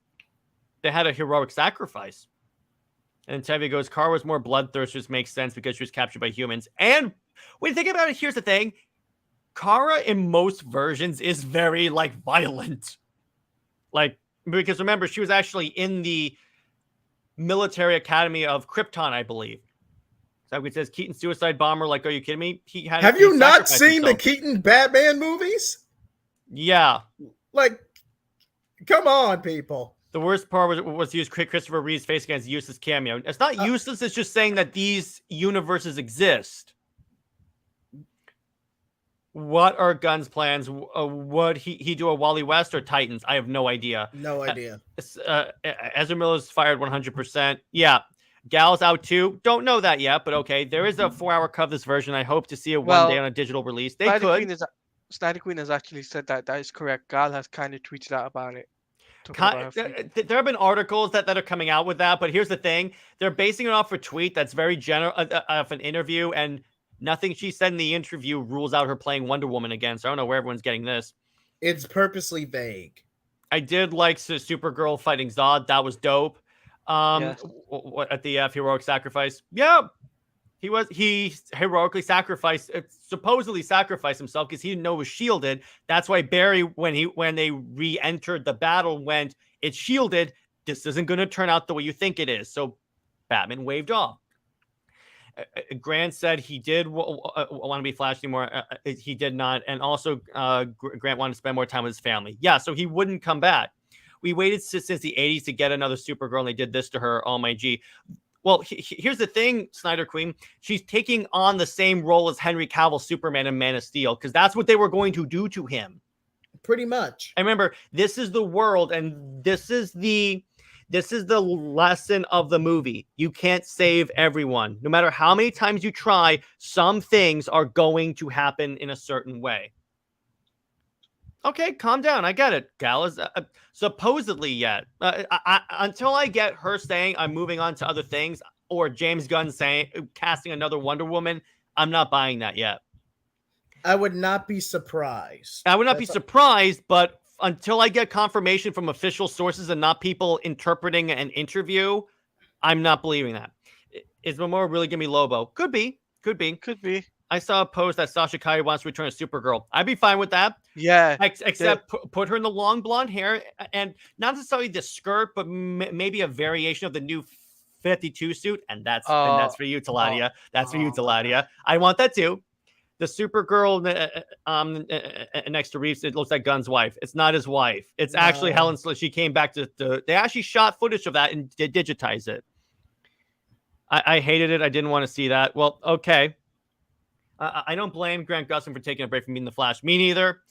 They had a heroic sacrifice. And Tevye goes, Kara was more bloodthirsty, which makes sense because she was captured by humans. And when you think about it, here's the thing. Kara in most versions is very, violent. Because remember, she was actually in the military academy of Krypton, I believe. So it says Keaton suicide bomber. Are you kidding me? Have you not seen the Keaton Batman movies? Yeah. Come on, people. The worst part was to use Christopher Reeve's face against useless cameo. It's not useless. It's just saying that these universes exist. What are Gunn's plans? Would he do a Wally West or Titans? I have no idea. No idea. Ezra Miller's fired 100%. Yeah. Gal's out too. Don't know that yet, but okay. There is a 4-hour cut of this version. I hope to see it one day on a digital release. SnyderQueen has actually said that is correct. Gal has kind of tweeted out about it. There have been articles that are coming out with that, but here's the thing. They're basing it off a tweet that's very general of an interview, and nothing she said in the interview rules out her playing Wonder Woman again. So I don't know where everyone's getting this. It's purposely vague. I did like Supergirl fighting Zod. That was dope. Yes. At the heroic sacrifice. Yeah. He heroically supposedly sacrificed himself because he didn't know it was shielded. That's why Barry, when they re-entered the battle, went, it's shielded. This isn't going to turn out the way you think it is. So Batman waved off. Grant said he did want to be Flash anymore. He did not. And also Grant wanted to spend more time with his family. Yeah, so he wouldn't come back. We waited since the 80s to get another Supergirl, and they did this to her. Oh, my G. Well, here's the thing, SnyderQueen. She's taking on the same role as Henry Cavill Superman in Man of Steel, because that's what they were going to do to him. Pretty much. I remember, this is the world, and this is the lesson of the movie. You can't save everyone. No matter how many times you try, some things are going to happen in a certain way. Okay, calm down. I get it. Gal is supposedly yet. Until I get her saying I'm moving on to other things, or James Gunn casting another Wonder Woman, I'm not buying that yet. I would not be surprised. I would not be surprised, but until I get confirmation from official sources and not people interpreting an interview, I'm not believing that. Is Momoa really going to be Lobo? Could be. I saw a post that Sasha Calle wants to return as Supergirl. I'd be fine with that. Yeah. Except put her in the long blonde hair, and not necessarily the skirt, but maybe a variation of the new 52 suit. And that's for you, Teladia. For you, Teladia. I want that too. The Supergirl next to Reeves, it looks like Gunn's wife. It's not his wife. It's actually Helen. She came back they actually shot footage of that and digitized it. I hated it. I didn't want to see that. Well, okay. I don't blame Grant Gustin for taking a break from being the Flash. Me neither.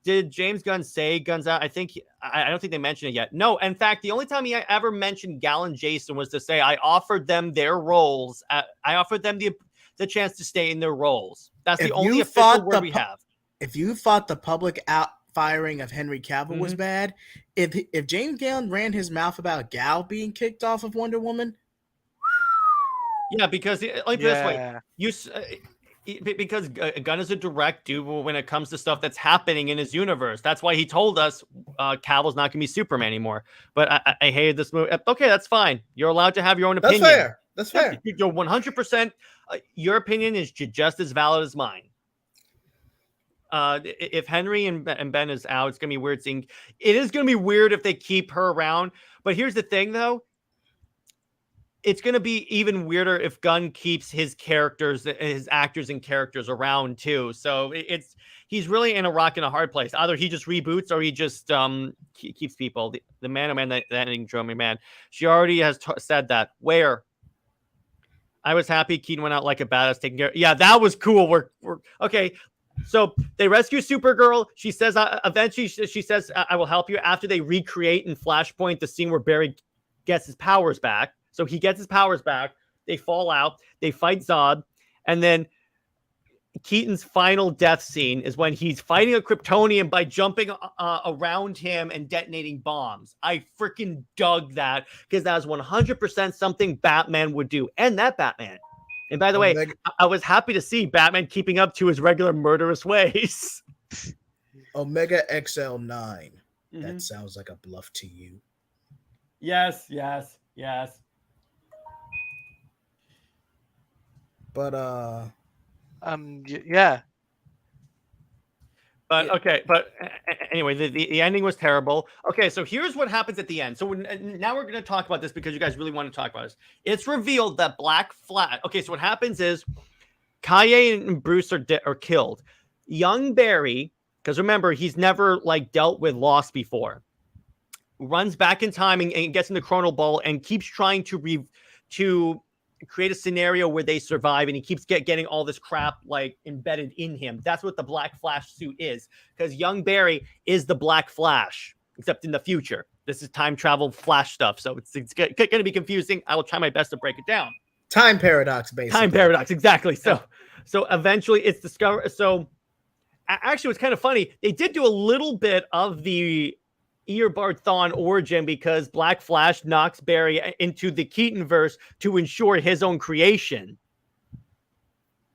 Did James Gunn say Gunn's out? I don't think they mentioned it yet. No, in fact, the only time he ever mentioned Gal and Jason was to say, I offered them their roles. I offered them the chance to stay in their roles. That's the only official word we have. If you thought the public firing of Henry Cavill was bad, if James Gunn ran his mouth about Gal being kicked off of Wonder Woman. Yeah, because let me put it this way. Because Gunn is a direct dude when it comes to stuff that's happening in his universe. That's why he told us Cavill's not going to be Superman anymore. But I hated this movie. Okay, that's fine. You're allowed to have your own opinion. That's fair. You're 100%. Your opinion is just as valid as mine. If Henry and Ben is out, it's going to be weird seeing. It is going to be weird if they keep her around. But here's the thing, though. It's going to be even weirder if Gunn keeps his actors and characters around too. So he's really in a rock and a hard place. Either he just reboots or he just keeps people. The man, that ending drove me, man. She already has said that. Where? I was happy Keaton went out like a badass taking care. Yeah, that was cool. We're okay. So they rescue Supergirl. She says, eventually she says, I will help you after they recreate in Flashpoint the scene where Barry gets his powers back. So he gets his powers back. They fall out. They fight Zod. And then Keaton's final death scene is when he's fighting a Kryptonian by jumping around him and detonating bombs. I freaking dug that because that was 100% something Batman would do. And that Batman. And by the way, I was happy to see Batman keeping up to his regular murderous ways. Omega XL9. That sounds like a bluff to you. Yes. But yeah. But okay, but anyway, the ending was terrible. Okay, so here's what happens at the end. So now we're going to talk about this because you guys really want to talk about this. It's revealed that Black Flash. Okay, so what happens is Kaye and Bruce are killed. Young Barry, because remember he's never like dealt with loss before, runs back in time and gets in the Chrono Ball and keeps trying to create a scenario where they survive, and he keeps getting all this crap like embedded in him. That's what the Black Flash suit is, because young Barry is the Black Flash, except in the future. This is time travel Flash stuff, so it's going to be confusing. I will try my best to break it down. Time paradox, basically. Time paradox, exactly. So eventually it's discovered. So actually, it's kind of funny. They did do a little bit of the Eobard Thawne origin because Black Flash knocks Barry into the Keatonverse to ensure his own creation.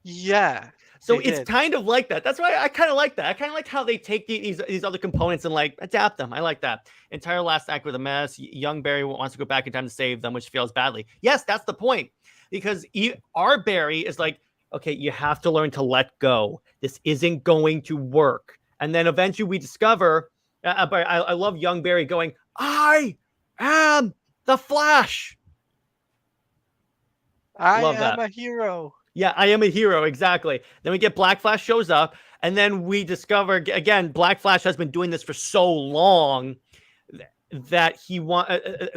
Yeah. So it's kind of like that. That's why I kind of like that. I kind of like how they take these other components and like adapt them. I like that. Entire last act with a mess. Young Barry wants to go back in time to save them, which fails badly. Yes, that's the point. Because our Barry is like, okay, you have to learn to let go. This isn't going to work. And then eventually we discover... but I love young Barry going, I am the Flash. I am a hero. Yeah, I am a hero. Exactly. Then we get Black Flash shows up, and then we discover again, Black Flash has been doing this for so long that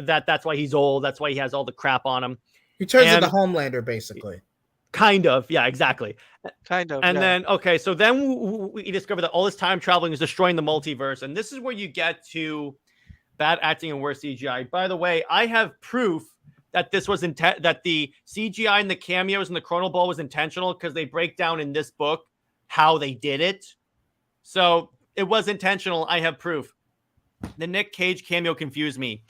that's why he's old. That's why he has all the crap on him. He turns into Homelander, basically. Kind of. Yeah, exactly. Kind of. And then, so then we discover that all this time traveling is destroying the multiverse. And this is where you get to bad acting and worse CGI. By the way, I have proof that this was that the CGI and the cameos and the Chrono Ball was intentional because they break down in this book how they did it. So it was intentional. I have proof. The Nick Cage cameo confused me.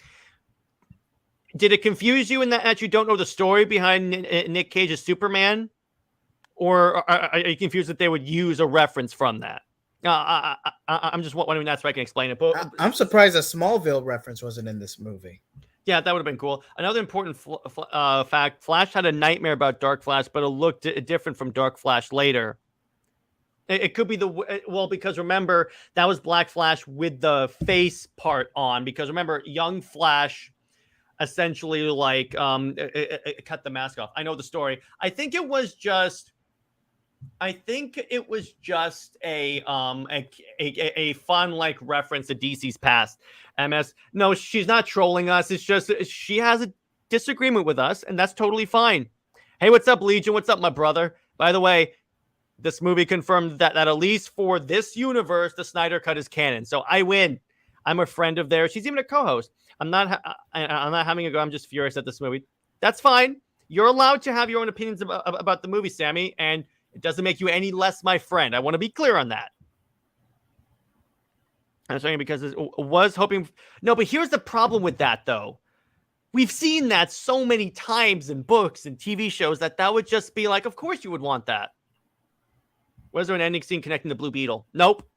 Did it confuse you in that you don't know the story behind Nick Cage's Superman? Or are you confused that they would use a reference from that? I'm just wondering that so I can explain it. But I'm surprised a Smallville reference wasn't in this movie. Yeah, that would have been cool. Another important fact, Flash had a nightmare about Dark Flash, but it looked different from Dark Flash later. It could be because remember, that was Black Flash with the face part on. Because remember, young Flash... essentially like cut the mask off. I know the story. I think it was just a fun like reference to DC's past. MS. No, she's not trolling us. It's just she has a disagreement with us, and that's totally fine. Hey, what's up, Legion? What's up, my brother? By the way, this movie confirmed that at least for this universe, the Snyder Cut is canon. So I win. I'm a friend of theirs. She's even a co-host. I'm not having a go. I'm just furious at this movie. That's fine. You're allowed to have your own opinions about the movie, Sammy, and it doesn't make you any less my friend. I want to be clear on that. I'm saying because it was hoping. No, but here's the problem with that, though. We've seen that so many times in books and TV shows that would just be like, of course you would want that. Was there an ending scene connecting the Blue Beetle? Nope.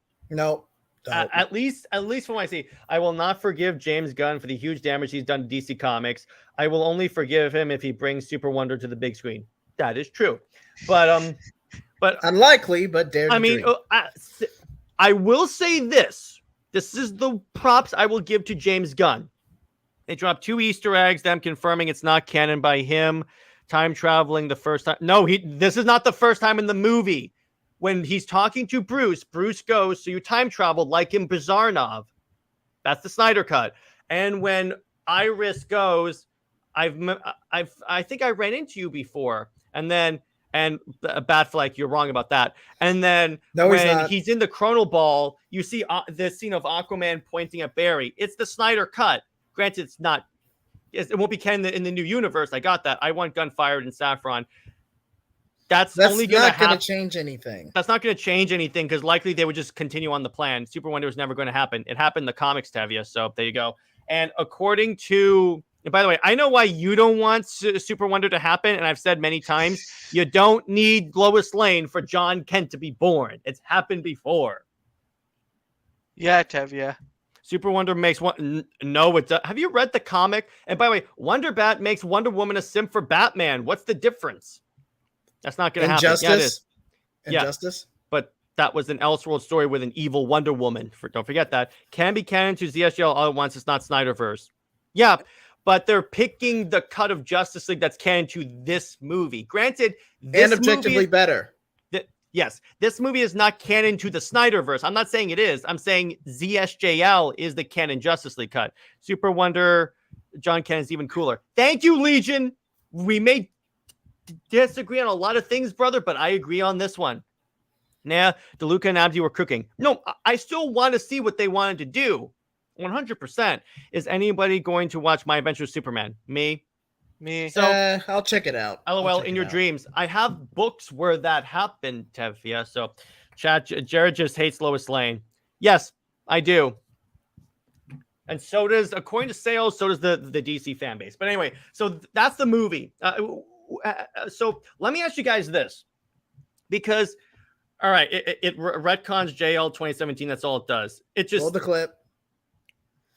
At least from what I see, I will not forgive James Gunn for the huge damage he's done to DC Comics. I will only forgive him if he brings Super Wonder to the big screen. That is true, but unlikely. But dare. I will say this. This is the props I will give to James Gunn. They dropped 2 Easter eggs, them confirming it's not canon by him. Time traveling the first time. No, this is not the first time in the movie. When he's talking to Bruce goes, so you time traveled like in Bizarnov. That's the Snyder Cut. And when Iris goes, I think I ran into you before. And Batfleck, you're wrong about that. And then when he's in the Chrono Ball, you see the scene of Aquaman pointing at Barry. It's the Snyder Cut. Granted, it's not Yes, it won't be canon in the new universe. I got that. I want Gunfired and Saffron. That's only not going to change anything. That's not going to change anything because likely they would just continue on the plan. Super Wonder was never going to happen. It happened in the comics, Tevia. So there you go. And according to, and by the way, I know why you don't want Super Wonder to happen. And I've said many times, you don't need Lois Lane for John Kent to be born. It's happened before. Yeah, Tevia. Super Wonder makes one. No, it does. Have you read the comic? And by the way, Wonder Bat makes Wonder Woman a simp for Batman. What's the difference? That's not going to happen. Yeah, it is. Injustice? Yeah, but that was an Elseworld story with an evil Wonder Woman. Don't forget that. Can be canon to ZSGL all at once. It's not Snyderverse. Yeah, but they're picking the cut of Justice League that's canon to this movie. Granted, this and objectively better. Yes, this movie is not canon to the Snyderverse. I'm not saying it is. I'm saying ZSJL is the canon Justice League cut. Super Wonder, John Kent is even cooler. Thank you, Legion. We may disagree on a lot of things, brother, but I agree on this one. Nah, DeLuca and Abdi were cooking. No, I still want to see what they wanted to do. 100%. Is anybody going to watch My Adventure with Superman? Me. So I'll check it out. LOL in your dreams. I have books where that happened, Tevia. So chat, Jared just hates Lois Lane. Yes, I do. And so does, according to sales, so does the DC fan base. But anyway, so that's the movie. So let me ask you guys this, because, all right, it retcons JL 2017. That's all it does. It just hold the clip.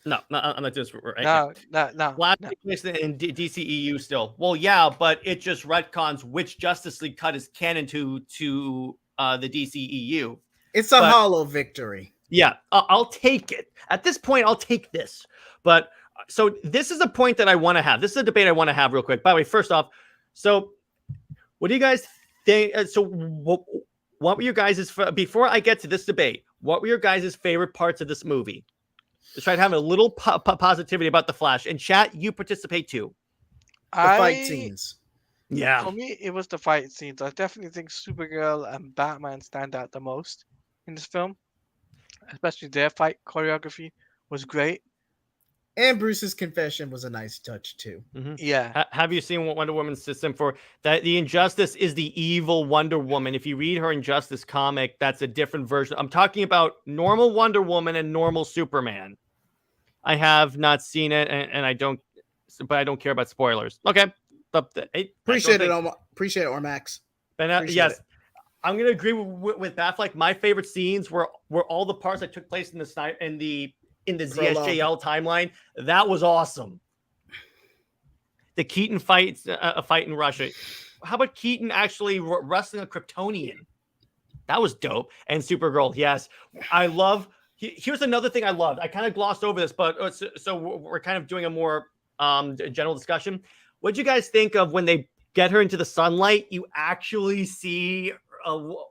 No, I'm not just right. No. In DCEU still. Well, yeah, but it just retcons which Justice League cut is canon to the DCEU. It's a hollow victory. Yeah, I'll take it. At this point, I'll take this. But so this is a point that I want to have. This is a debate I want to have real quick. By the way, first off, so what do you guys think? So what were your guys' before I get to this debate? What were your guys' favorite parts of this movie? Let's try to have a little positivity about the Flash. And chat, you participate too. The fight scenes. Yeah. For me, it was the fight scenes. I definitely think Supergirl and Batman stand out the most in this film. Especially their fight choreography was great. And Bruce's confession was a nice touch too. Mm-hmm. Yeah. Have you seen Wonder Woman's system for that? The Injustice is the evil Wonder Woman. If you read her Injustice comic, that's a different version. I'm talking about normal Wonder Woman and normal Superman. I have not seen it, and I don't care about spoilers. Okay, appreciate it, Ormax. And yes, I'm gonna agree with Batfleck. My favorite scenes were all the parts that took place in the ZSJL timeline. That was awesome. The Keaton fight, a fight in Russia. How about Keaton actually wrestling a Kryptonian? That was dope. And Supergirl, yes, I love. Here's another thing I loved. I kind of glossed over this, but so we're kind of doing a more general discussion. What do you guys think of when they get her into the sunlight? You actually see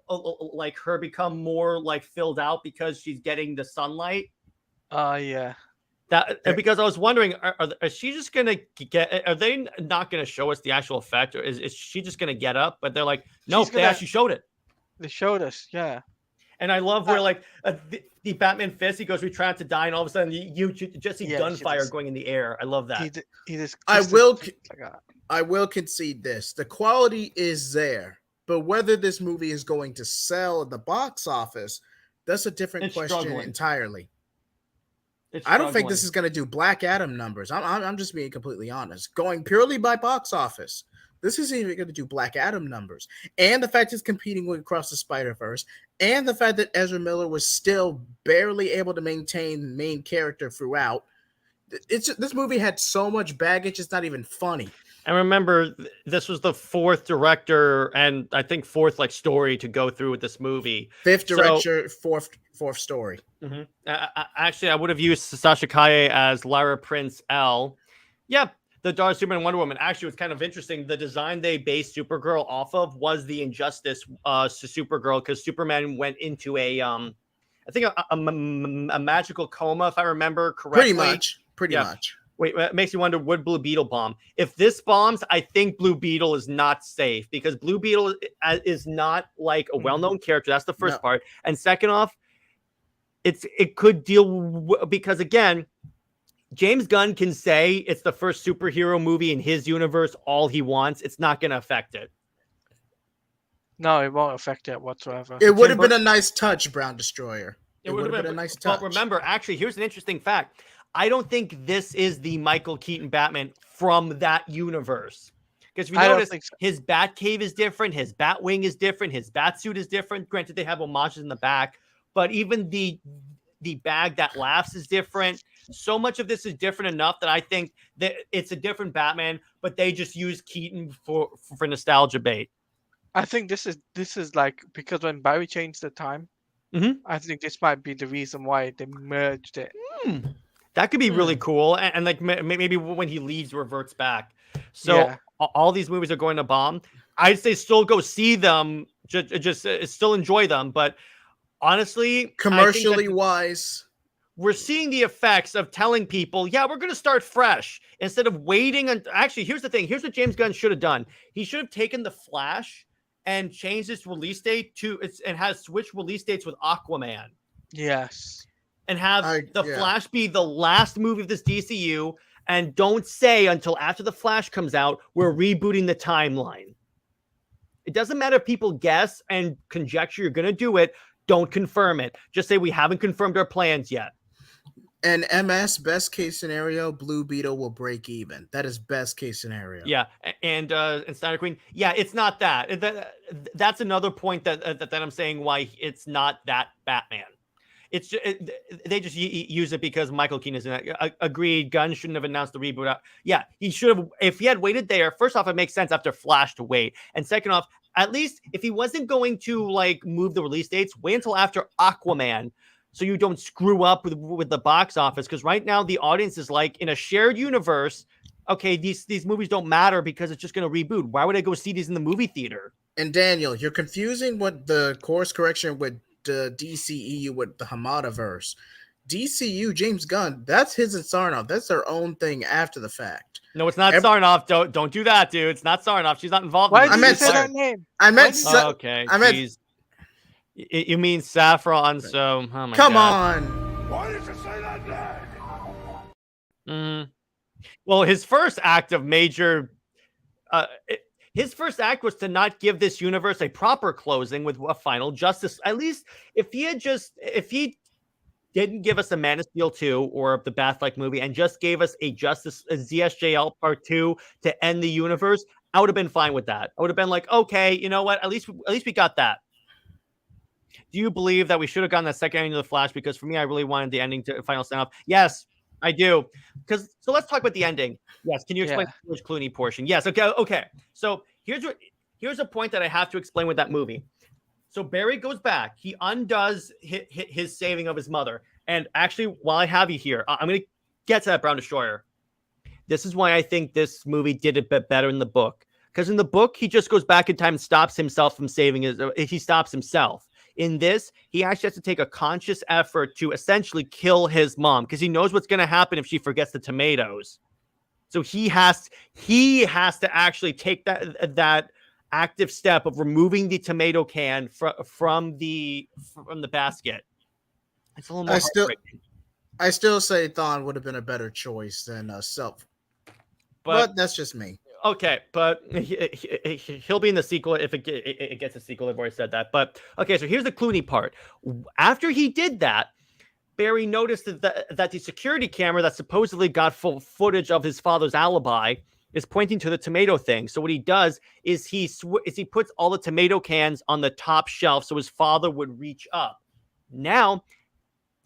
like her become more like filled out because she's getting the sunlight. Yeah. Because I was wondering, is she just gonna get? Are they not gonna show us the actual effect, or is she just gonna get up? But they're like, no, they actually showed it. They showed us, yeah. And I love where like the Batman fist, he goes, we try not to die, and all of a sudden you just see gunfire going in the air. I love that. I will concede this. The quality is there, but whether this movie is going to sell at the box office, that's a different question entirely. I don't think this is going to do Black Adam numbers. I'm just being completely honest. Going purely by box office, this isn't even going to do Black Adam numbers. And the fact it's competing with Across the Spider-Verse, and the fact that Ezra Miller was still barely able to maintain the main character throughout. This movie had so much baggage, it's not even funny. And remember, this was the fourth director and I think fourth like story to go through with this movie. Fifth director, fourth story. Mm-hmm. Actually, I would have used Sasha Kaye as Lyra Prince L. Yeah, the Dark Superman and Wonder Woman. Actually, it's kind of interesting. The design they based Supergirl off of was the Injustice Supergirl, because Superman went into a magical coma, if I remember correctly. Pretty much. Wait, it makes you wonder, would Blue Beetle bomb? If this bombs, I think Blue Beetle is not safe, because Blue Beetle is not like a well-known character. That's the first part. And second off, it could deal because again, James Gunn can say it's the first superhero movie in his universe all he wants. It's not going to affect it. No, it won't affect it whatsoever. It would have been a nice touch, Brown Destroyer. It would have been a nice touch. But remember, actually, here's an interesting fact. I don't think this is the Michael Keaton Batman from that universe. Because if you notice, his Batcave is different, his Batwing is different, his Batsuit is different. Granted, they have homages in the back, but even the bag that laughs is different. So much of this is different enough that I think that it's a different Batman, but they just use Keaton for nostalgia bait. I think this is like, because when Barry changed the time, I think this might be the reason why they merged it. That could be really cool, and like maybe when he leaves, reverts back. So all these movies are going to bomb. I'd say still go see them, just still enjoy them. But honestly, commercially wise, we're seeing the effects of telling people, yeah, we're going to start fresh instead of waiting. Actually, here's the thing. Here's what James Gunn should have done. He should have taken The Flash and changed its release date and has switched release dates with Aquaman. Yes. And have The Flash be the last movie of this DCU, and don't say until after The Flash comes out, we're rebooting the timeline. It doesn't matter if people guess and conjecture you're going to do it. Don't confirm it. Just say we haven't confirmed our plans yet. And MS, best case scenario, Blue Beetle will break even. That is best case scenario. Yeah, and SnyderQueen, yeah, it's not that. That's another point that I'm saying why it's not that Batman. It's just, they just use it because Michael Keaton is in it. Agreed. Gunn shouldn't have announced the reboot. Yeah, he should have. If he had waited there, first off, it makes sense after Flash to wait. And second off, at least if he wasn't going to like move the release dates, wait until after Aquaman, so you don't screw up with the box office. Because right now the audience is like, in a shared universe, okay, these movies don't matter because it's just going to reboot. Why would I go see these in the movie theater? And Daniel, you're confusing what the course correction with the DCEU with the Hamadaverse. DCU, James Gunn, that's his and Sarnoff. That's their own thing after the fact. No, it's not Sarnoff. Don't do that, dude. It's not Sarnoff. She's not involved. Why did you say that name? I meant okay. I meant you mean Saffron. So oh my come God. on. Why did you say that name? Well, his first act of major. His first act was to not give this universe a proper closing with a final justice. At least if he didn't give us a Man of Steel 2 or the Batfleck movie and just gave us a ZSJL Part 2 to end the universe, I would have been fine with that. I would have been like, okay, you know what? At least we got that. Do you believe that we should have gotten that second ending of The Flash? Because for me, I really wanted the ending to final stand off. Yes, I do. So let's talk about the ending. Yes. Can you explain the George Clooney portion? Yes. Okay. So here's a point that I have to explain with that movie. So Barry goes back. He undoes his saving of his mother. And actually, while I have you here, I'm going to get to that Brown Destroyer. This is why I think this movie did a bit better in the book. Because in the book, he just goes back in time and stops himself from saving he stops himself. In this, he actually has to take a conscious effort to essentially kill his mom because he knows what's going to happen if she forgets the tomatoes. So he has to actually take that active step of removing the tomato can from the basket. It's a little more. I still say Thawne would have been a better choice than Self, but that's just me. Okay, but he'll be in the sequel if it gets a sequel. I've already said that. But okay, so here's the Clooney part. After he did that, Barry noticed that the security camera that supposedly got full footage of his father's alibi is pointing to the tomato thing. So what he does is he puts all the tomato cans on the top shelf so his father would reach up. Now,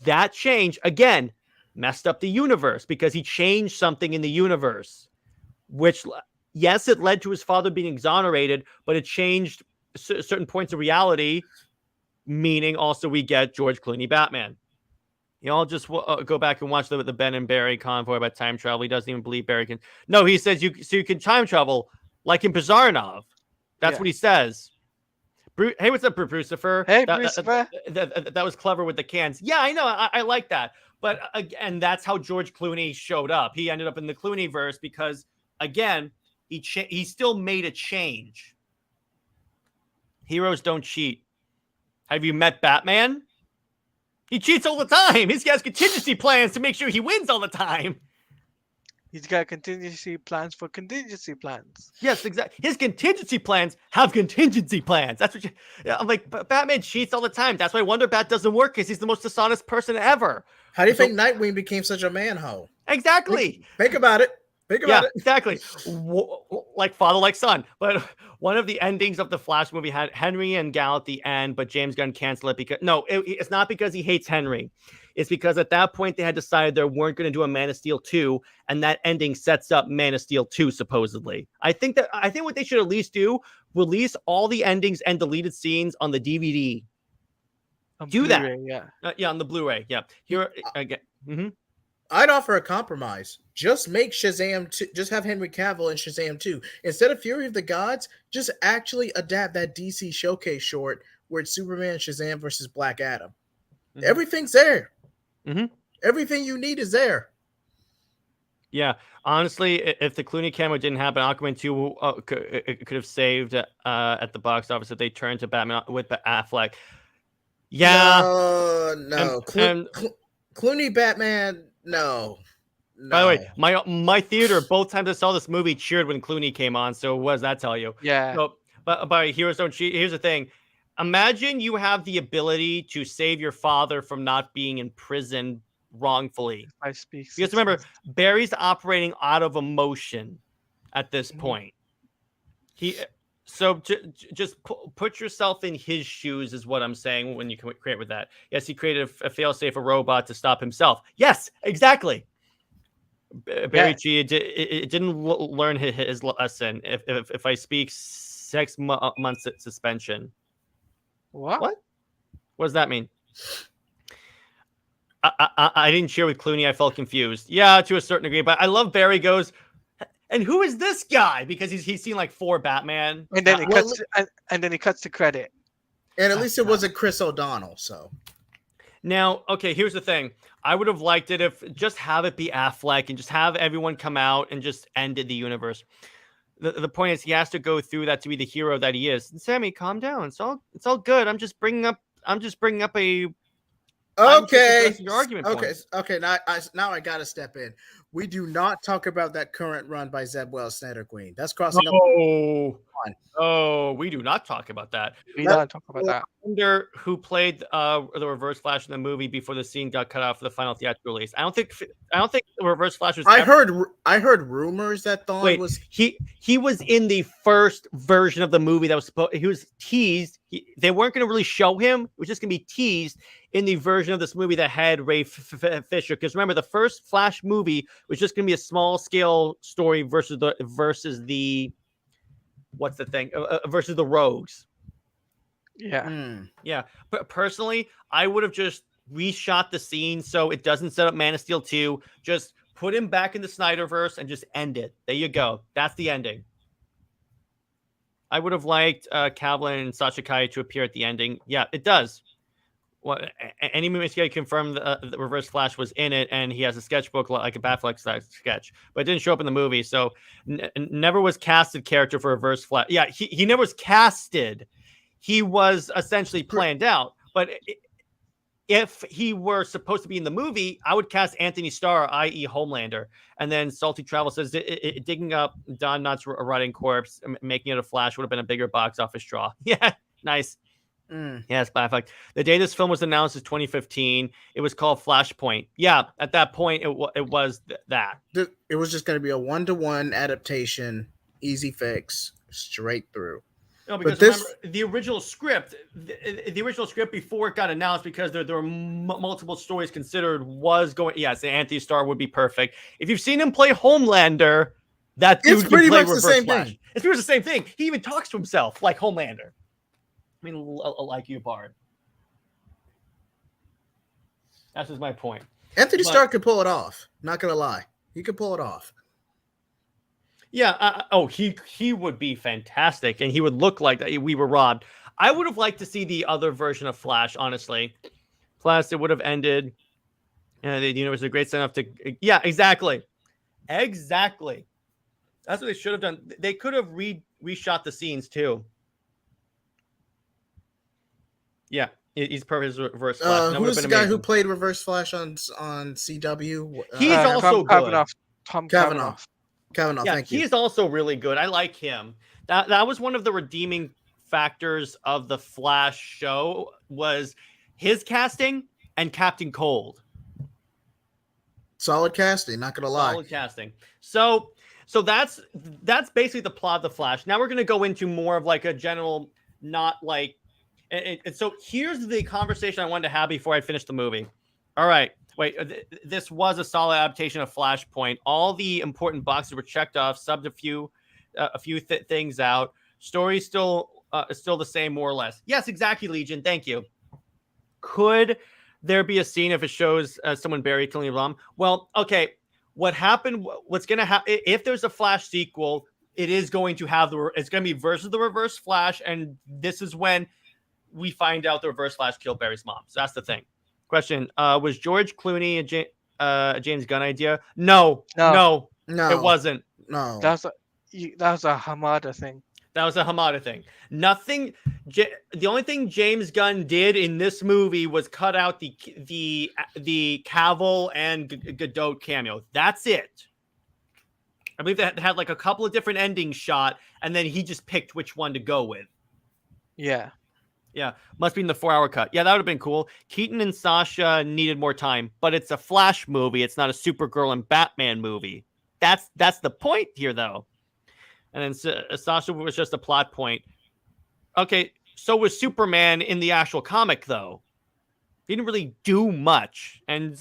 that change, again, messed up the universe because he changed something in the universe, which... Yes, it led to his father being exonerated, but it changed certain points of reality, meaning also we get George Clooney Batman. You know, I'll just go back and watch the Ben and Barry convoy about time travel. He doesn't even believe Barry can. No, he says you can time travel like in Bizarrenov. That's what he says. Hey, what's up, Brucifer? Hey, Brucifer. That was clever with the cans. Yeah, I know. I like that. But again, that's how George Clooney showed up. He ended up in the Clooneyverse because, again, he still made a change. Heroes don't cheat. Have you met Batman? He cheats all the time. He has contingency plans to make sure he wins all the time. He's got contingency plans for contingency plans. Yes, exactly. His contingency plans have contingency plans. That's what you. I'm like, Batman cheats all the time. That's why Wonder Bat doesn't work because he's the most dishonest person ever. How do you think Nightwing became such a manhole? Exactly. Think about it. Think about it. Exactly. Like father, like son. But one of the endings of the Flash movie had Henry and Gal at the end, but James Gunn canceled it because it's not because he hates Henry. It's because at that point they had decided they weren't going to do a Man of Steel 2, and that ending sets up Man of Steel 2 supposedly. I think what they should at least do, release all the endings and deleted scenes on the DVD. Do that. Yeah, on the Blu-ray. Yeah. Here again. Mm-hmm. I'd offer a compromise. Just make Shazam 2, just have Henry Cavill in Shazam 2. Instead of Fury of the Gods, just actually adapt that DC Showcase short where it's Superman, Shazam versus Black Adam. Mm-hmm. Everything's there. Mm-hmm. Everything you need is there. Yeah, honestly, if the Clooney cameo didn't happen, Aquaman 2 could have saved at the box office if they turned to Batman with Affleck. Yeah. No. Clooney Batman, no. By the way, my theater, both times I saw this movie, cheered when Clooney came on. So what does that tell you? Yeah. So, but heroes don't cheat. Here's the thing. Imagine you have the ability to save your father from not being in prison wrongfully. I speak. Because remember, Barry's operating out of emotion at this point. So just put yourself in his shoes is what I'm saying when you create with that. Yes, he created a failsafe, a robot to stop himself. Yes, exactly. Barry it didn't learn his lesson. If I speak 6 months suspension. What does that mean? I didn't cheer with Clooney. I felt confused. Yeah, to a certain degree. But I love Barry goes, and who is this guy? Because he's seen like 4 Batman. And then he cuts the credit. And at least it wasn't Chris O'Donnell. So now, okay, here's the thing. I would have liked it if just have it be Affleck and just have everyone come out and just ended the universe. The point is he has to go through that to be the hero that he is. And Sammy, calm down. It's all good. I'm just bringing up a your argument point. Okay. Now I gotta step in. We do not talk about that current run by Zeb Wells' SnyderQueen. That's crossing up. Oh, we do not talk about that. We don't talk about that. I wonder who played the Reverse Flash in the movie before the scene got cut out for the final theatrical release. I don't think the Reverse Flash was. I heard rumors that Thawne was. He was in the first version of the movie that was supposed. He was teased. They weren't going to really show him. It was just going to be teased in the version of this movie that had Ray Fisher. Because remember, the first Flash movie was just going to be a small scale story versus the what's the thing versus the Rogues. Yeah. But personally, I would have just reshot the scene so it doesn't set up Man of Steel 2. Just put him back in the Snyderverse and just end it. There you go. That's the ending. I would have liked Cavill and Sasha Calle to appear at the ending. Yeah, it does. Well, any movie guy confirmed the Reverse Flash was in it, and he has a sketchbook like a Batfleck sketch, but it didn't show up in the movie. So never was casted character for Reverse Flash. Yeah, he never was casted. He was essentially planned out. But if he were supposed to be in the movie, I would cast Anthony Starr, i.e. Homelander. And then Salty Travel says digging up Don Knotts' rotting corpse, making it a Flash would have been a bigger box office draw. Yeah, nice. Yes, Batfleck. The day this film was announced is 2015. It was called Flashpoint. Yeah, at that point, it was that. It was just going to be a 1-to-1 adaptation, easy fix, straight through. No, because remember, the original script before it got announced, because there were multiple stories considered, was going. Yes, Anthony Starr would be perfect. If you've seen him play Homelander, that dude can play Reverse Flash. It's pretty much the same thing. He even talks to himself like Homelander. I mean, like you, Bard. That's just my point. Anthony Starr could pull it off. Not gonna lie, he could pull it off. Yeah. He would be fantastic, and he would look like that. We were robbed. I would have liked to see the other version of Flash. Honestly, plus it would have ended. The universe is a great enough to. Yeah, exactly. That's what they should have done. They could have reshot the scenes too. Yeah, he's perfect as Reverse Flash. Who's the guy who played Reverse Flash on CW? He's also good. Tom Kavanaugh. Kavanaugh, yeah, thank you. He's also really good. I like him. That was one of the redeeming factors of the Flash show was his casting and Captain Cold. Solid casting, not gonna lie. Solid casting. So that's basically the plot of the Flash. Now we're gonna go into more of like a general, not like, and so here's the conversation I wanted to have before I finish the movie. All right, wait, this was a solid adaptation of Flashpoint. All the important boxes were checked off. Subbed a few things out. Story still the same, more or less. Yes, exactly, Legion. Thank you. Could there be a scene if it shows someone buried killing a bomb? Well, okay. What happened? What's going to happen if there's a Flash sequel? It is going to have it's going to be versus the Reverse Flash, and this is when we find out the Reverse Flash killed Barry's mom. So that's the thing. Question: was George Clooney a James Gunn idea? No, it wasn't. No, that was a Hamada thing. That was a Hamada thing. Nothing. The only thing James Gunn did in this movie was cut out the Cavill and Godot cameo. That's it. I believe that had like a couple of different endings shot, and then he just picked which one to go with. Yeah. Yeah, must be in the 4-hour cut. Yeah, that would have been cool. Keaton and Sasha needed more time, but it's a Flash movie. It's not a Supergirl and Batman movie. That's the point here, though. And then Sasha was just a plot point. Okay, so was Superman in the actual comic, though. He didn't really do much. And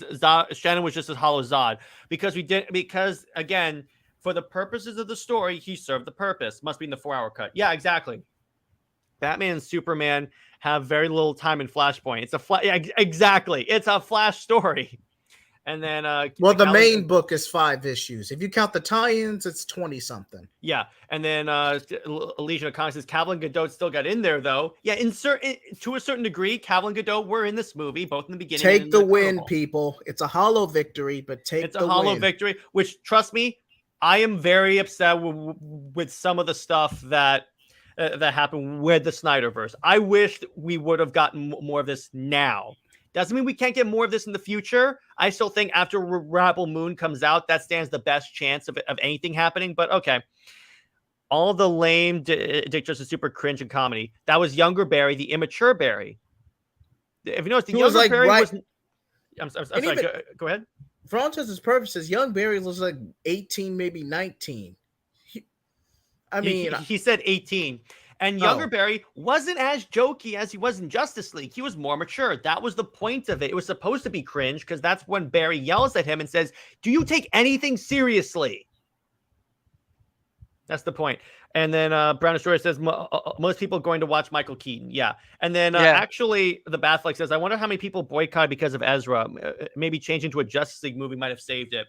Shannon was just a hollow Zod. Because, again, for the purposes of the story, he served the purpose. Must be in the 4-hour cut. Yeah, exactly. Batman and Superman have very little time in Flashpoint. Exactly. It's a Flash story. And then the main book is 5 issues. If you count the tie-ins, it's 20 something. Yeah, and then Legion of Comics says Cavill and Godot still got in there though. Yeah, to a certain degree, Cavill and Godot were in this movie, both in the beginning. Take the win, people. It's a hollow victory, but it's a hollow victory. Which, trust me, I am very upset with some of the stuff that happened with the Snyderverse. I wish we would have gotten more of this now. Doesn't mean we can't get more of this in the future. I still think after Rebel Moon comes out, that stands the best chance of anything happening. But okay. All the lame Dick Justice super cringe and comedy. That was younger Barry, the immature Barry. If you notice, the younger Barry was... I'm sorry, go ahead. For all intents and purposes, young Barry was like 18, maybe 19. He said 18. And younger Barry wasn't as jokey as he was in Justice League. He was more mature. That was the point of it. It was supposed to be cringe because that's when Barry yells at him and says, "Do you take anything seriously?" That's the point. And then Brown Story says, most people are going to watch Michael Keaton. Yeah. And then actually, the Batfleck says, I wonder how many people boycott because of Ezra. Maybe changing to a Justice League movie might have saved it.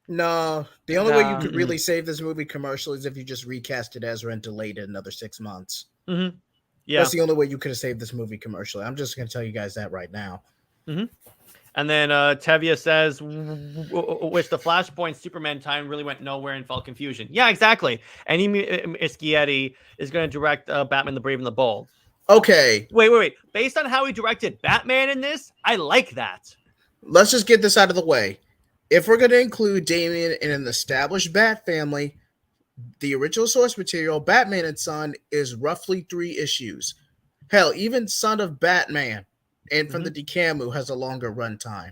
No, the only way you could really save this movie commercially is if you just recasted Ezra and delayed it another 6 months. Mm-hmm. Yeah, that's the only way you could have saved this movie commercially. I'm just going to tell you guys that right now. Mm-hmm. And then Tevia says, which the Flashpoint Superman time really went nowhere and felt confusion. Yeah, exactly. And Muschietti is going to direct Batman the Brave and the Bold. Okay. Wait. Based on how he directed Batman in this, I like that. Let's just get this out of the way. If we're going to include Damian in an established Bat family, the original source material, Batman and Son, is roughly 3 issues. Hell, even Son of Batman and from the DeCamu has a longer runtime.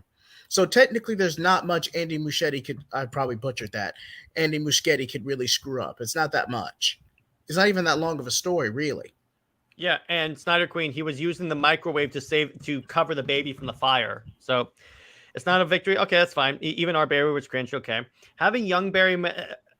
So technically, there's not much Andy Muschietti I probably butchered that. Andy Muschietti could really screw up. It's not that much. It's not even that long of a story, really. Yeah, and SnyderQueen, he was using the microwave to cover the baby from the fire. So it's not a victory. Okay, that's fine. Even our Barry was cringe. Okay. Having young Barry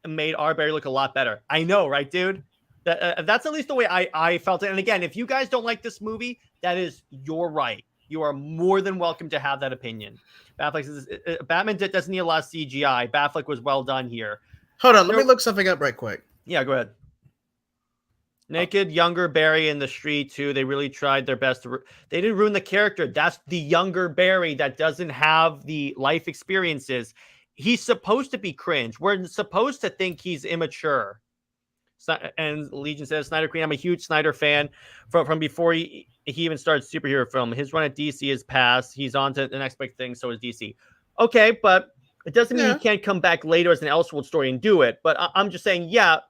made our Barry look a lot better. I know, right, dude? That's at least the way I felt it. And again, if you guys don't like this movie, that is your right. You are more than welcome to have that opinion. Batfleck says, Batman doesn't need a lot of CGI. Batfleck was well done here. Hold on. Let me look something up right quick. Yeah, go ahead. Naked, younger Barry in the street, too. They really tried their best. They didn't ruin the character. That's the younger Barry that doesn't have the life experiences. He's supposed to be cringe. We're supposed to think he's immature. And Legion says, SnyderQueen, I'm a huge Snyder fan from before he even started superhero film. His run at DC is past. He's on to the next big thing, so is DC. Okay, but It doesn't mean he can't come back later as an Elseworld story and do it, but I'm just saying, yeah,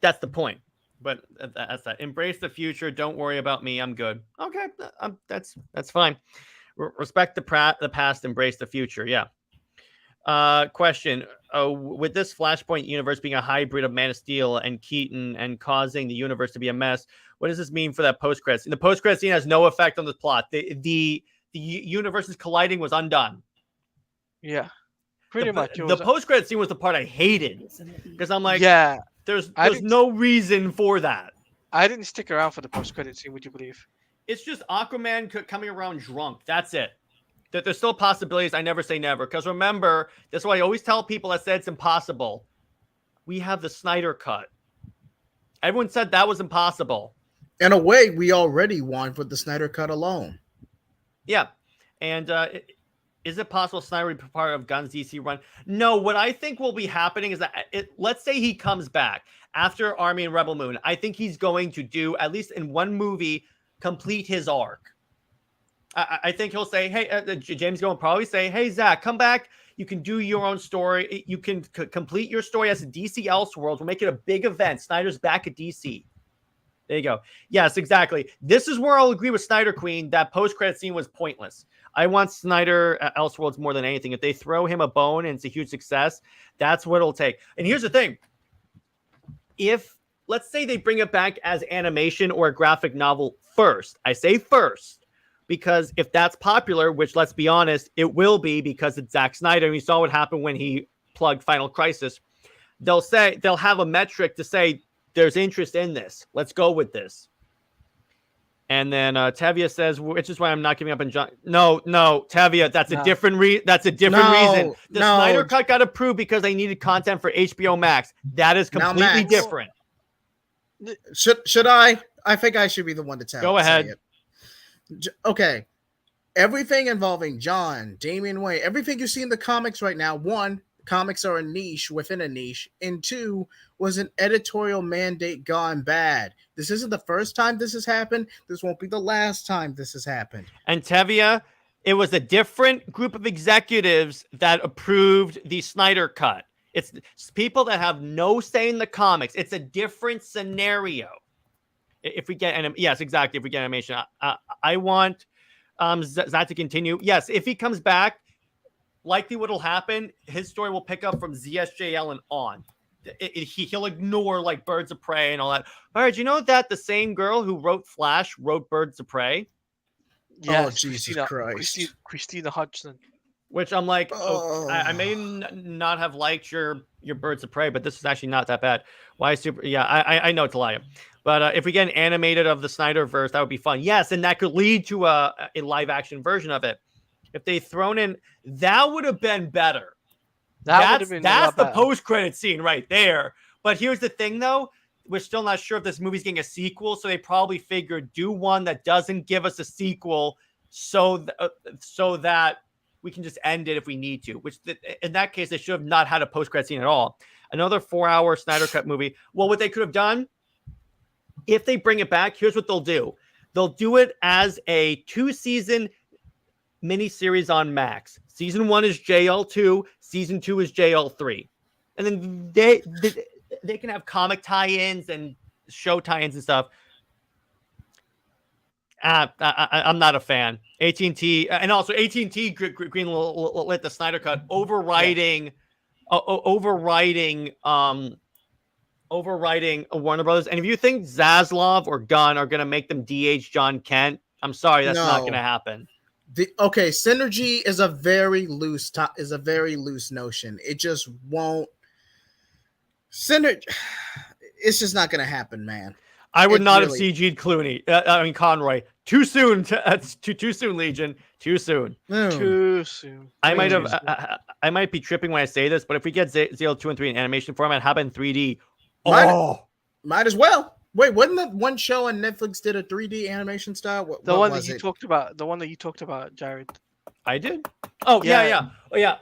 that's the point. But that's that. Embrace the future. Don't worry about me. I'm good. Okay, that's fine. Respect the past. Embrace the future. Yeah. Question: with this Flashpoint universe being a hybrid of Man of Steel and Keaton and causing the universe to be a mess, what does this mean for that post-credits? The post-credits scene has no effect on the plot. The universes colliding was undone. Yeah, pretty much. The post-credits scene was the part I hated because I'm like, yeah, there's no reason for that. I didn't stick around for the post-credit scene. Would you believe? It's just Aquaman coming around drunk. That's it. That there's still possibilities. I never say never. Because remember, that's why I always tell people that said it's impossible. We have the Snyder Cut. Everyone said that was impossible. In a way, we already won with the Snyder Cut alone. Yeah. And is it possible Snyder would be part of Gunn's DC run? No, what I think will be happening is that let's say he comes back after Army and Rebel Moon. I think he's going to do, at least in one movie, complete his arc. I think he'll say, hey, James Gunn will probably say, hey, Zach, come back. You can do your own story. You can complete your story as a DC Elseworlds. We'll make it a big event. Snyder's back at DC. There you go. Yes, exactly. This is where I'll agree with SnyderQueen. That post-credit scene was pointless. I want Snyder Elseworlds more than anything. If they throw him a bone and it's a huge success, that's what it'll take. And here's the thing. If, let's say they bring it back as animation or a graphic novel first. I say first. Because if that's popular, which let's be honest, it will be because it's Zack Snyder. And we saw what happened when he plugged Final Crisis. They'll have a metric to say there's interest in this. Let's go with this. And then Tevia says, which is why I'm not giving up on John. No, Tevia, that's a different reason. The Snyder Cut got approved because they needed content for HBO Max. That is completely different. Should I? I think I should be the one to tell. Go ahead. Okay, everything involving John, Damian Wayne, everything you see in the comics right now, one, comics are a niche within a niche, and two, was an editorial mandate gone bad. This isn't the first time this has happened. This won't be the last time this has happened. And Tevia, it was a different group of executives that approved the Snyder Cut. It's people that have no say in the comics. It's a different scenario. If we get, yes, exactly. If we get animation, I want Zach to continue. Yes, if he comes back, likely what'll happen, his story will pick up from ZSJL and on. He'll ignore like Birds of Prey and all that. All right, you know that the same girl who wrote Flash wrote Birds of Prey? Yes, oh, Jesus Christ. Christina Hodgson. Which I'm like, I may not have liked your Birds of Prey, but this is actually not that bad. Why super? Yeah, I know Teladia. But if we get an animated of the Snyderverse, that would be fun. Yes, and that could lead to a live action version of it. If they thrown in, that would have been better. That's the post credit scene right there. But here's the thing, though. We're still not sure if this movie's getting a sequel, so they probably figured do one that doesn't give us a sequel, so that we can just end it if we need to. Which in that case, they should have not had a post credit scene at all. Another 4-hour Snyder Cut movie. Well, what they could have done, if they bring it back, here's what they'll do. They'll do it as a 2-season miniseries on Max. Season 1 is JL2. Season 2 is JL3. And then they can have comic tie-ins and show tie-ins and stuff. I'm not a fan. AT&T, and also AT&T greenlit the Snyder Cut, overriding Warner Brothers. And if you think Zaslav or Gunn are going to make them DH John Kent, I'm sorry, that's not going to happen. Synergy is a very loose notion. It just won't. It's just not going to happen, man. I would not have CG'd Clooney. Conroy. Too soon. Too soon, Legion. Too soon. Too soon. I might be tripping when I say this, but if we get ZL 2 and 3 in animation format, how about in 3D? Might as well. Wait, wasn't that one show on Netflix did a 3D animation style? The one that you talked about, Jared. I did? Oh, yeah. Oh, yeah.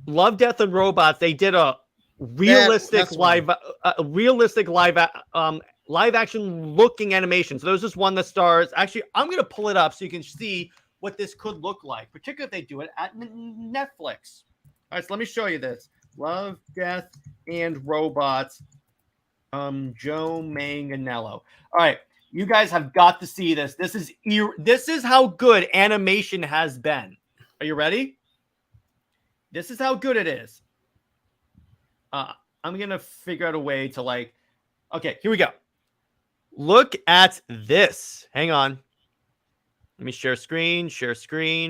Love, Death, and Robots. They did a realistic live action looking animation. So there's this one that stars. Actually, I'm going to pull it up so you can see what this could look like, particularly if they do it at Netflix. All right, so let me show you this. Love, Death, and Robots. Joe Manganiello. All right, you guys have got to see this. This is how good animation has been. Are you ready? This is how good it is. I'm gonna figure out a way to like. Okay, here we go. Look at this. Hang on. Let me share screen,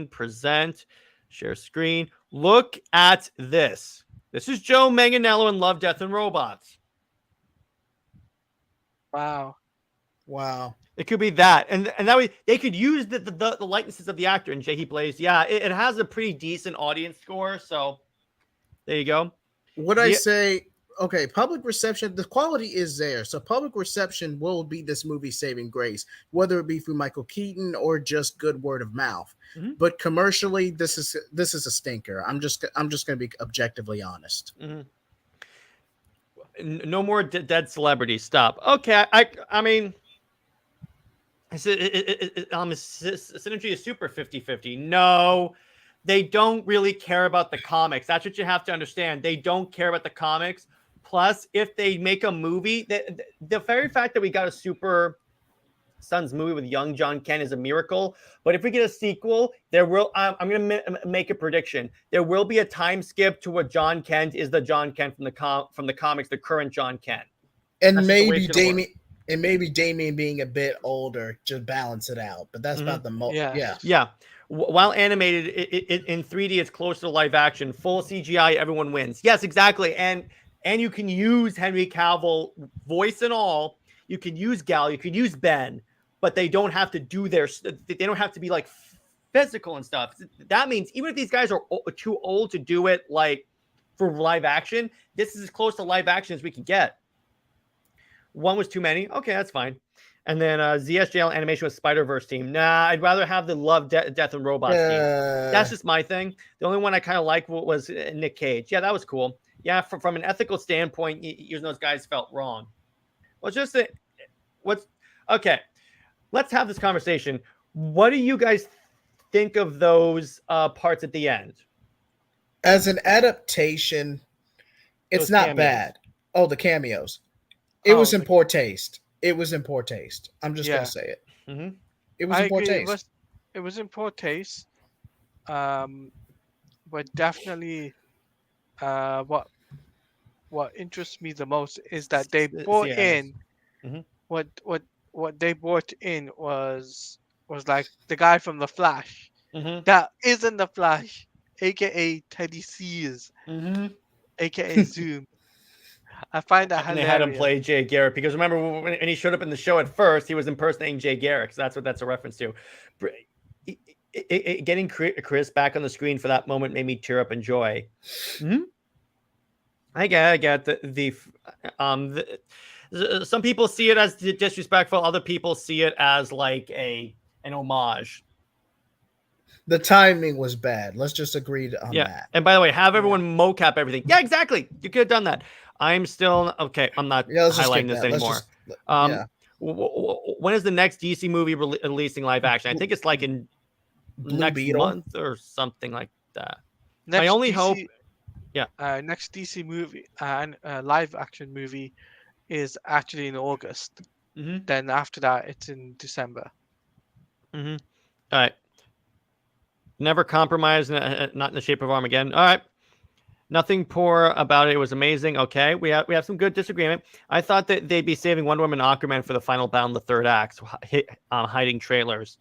present, share screen. Look at this. This is Joe Manganiello in Love, Death, and Robots. Wow. It could be that. And that way they could use the likenesses of the actor in JJheat Plays. Yeah, it has a pretty decent audience score. So there you go. Would I say, okay, public reception, the quality is there. So public reception will be this movie saving grace, whether it be through Michael Keaton or just good word of mouth. Mm-hmm. But commercially, this is a stinker. I'm just going to be objectively honest. Mm-hmm. No more dead celebrities. Stop. Okay, I mean, Synergy is super 50-50. No, they don't really care about the comics. That's what you have to understand. They don't care about the comics. Plus, if they make a movie, the very fact that we got a Super Sons movie with young John Kent is a miracle. But if we get a sequel, there will. I'm going to make a prediction. There will be a time skip to what John Kent is the John Kent from the comics, the current John Kent. And maybe Damien being a bit older to balance it out. But that's about the most. Yeah. While animated in 3D, it's closer to live action. Full CGI, everyone wins. Yes, exactly. And you can use Henry Cavill, voice and all. You can use Gal, you can use Ben, but they don't have to do they don't have to be like physical and stuff. That means even if these guys are too old to do it like for live action, this is as close to live action as we can get. One was too many. Okay, that's fine. And then ZSJL animation with Spider-Verse team. Nah, I'd rather have the Love, Death, and Robots team. That's just my thing. The only one I kind of like was Nick Cage. Yeah, that was cool. Yeah, from an ethical standpoint, even those guys felt wrong. Well, okay. Let's have this conversation. What do you guys think of those parts at the end? As an adaptation, it's not bad. Oh, the cameos. It was in poor taste. I'm just going to say it. Mm-hmm. It was in poor taste. It was in poor taste. But definitely what interests me the most is that they brought in what they brought in was like the guy from The Flash. Mm-hmm. That isn't The Flash, aka Teddy Sears, aka Zoom. I find that hilarious. They had him play Jay Garrick because remember when he showed up in the show at first, he was impersonating Jay Garrick. So that's what that's a reference to. Getting Chris back on the screen for that moment made me tear up in joy. Mm-hmm. I get some people see it as disrespectful. Other people see it as like an homage. The timing was bad. Let's just agree on that. And by the way, have everyone mocap everything. Yeah, exactly. You could have done that. I'm still okay. I'm not highlighting this anymore. When is the next DC movie releasing live action? I think it's like in next month or something like that. I only hope. Yeah. Next DC movie and live action movie is actually in August. Mm-hmm. Then after that, it's in December. Mm-hmm. All right. Never compromise, not in the shape of Armageddon. All right. Nothing poor about it. It was amazing. Okay. We have some good disagreement. I thought that they'd be saving Wonder Woman and Aquaman for the final battle in the third act, hiding trailers.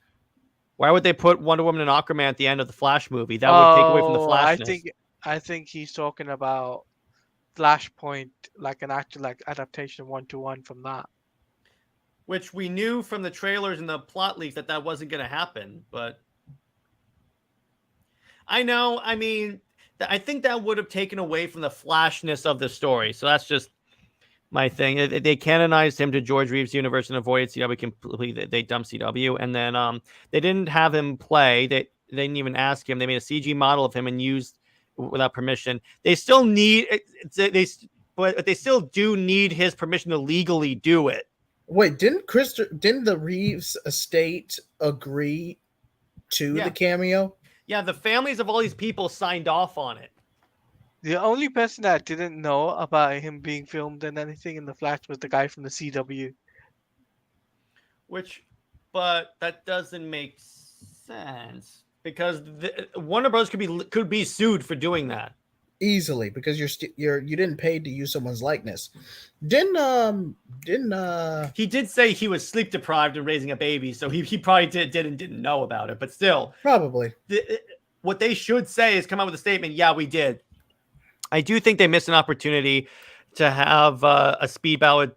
Why would they put Wonder Woman and Aquaman at the end of the Flash movie? That would take away from the Flashness. I think he's talking about Flashpoint, like an actual adaptation 1-to-1 from that. Which we knew from the trailers and the plot leaks that wasn't going to happen. But I know, I mean, I think that would have taken away from the flashness of the story. So that's just my thing. They canonized him to George Reeves' universe and avoided CW completely. They dumped CW. And then they didn't have him play. They didn't even ask him. They made a CG model of him and used without permission. They still need but they still do need his permission to legally do it. Wait, didn't the Reeves estate agree to the cameo? Yeah, the families of all these people signed off on it. The only person that didn't know about him being filmed and anything in the Flash was the guy from the CW. But that doesn't make sense because Warner Bros. could be sued for doing that easily because you didn't pay to use someone's likeness. He did say he was sleep deprived and raising a baby, so he probably didn't know about it, but still probably what they should say is come out with a statement. Yeah, we did. I do think they missed an opportunity to have a speed battle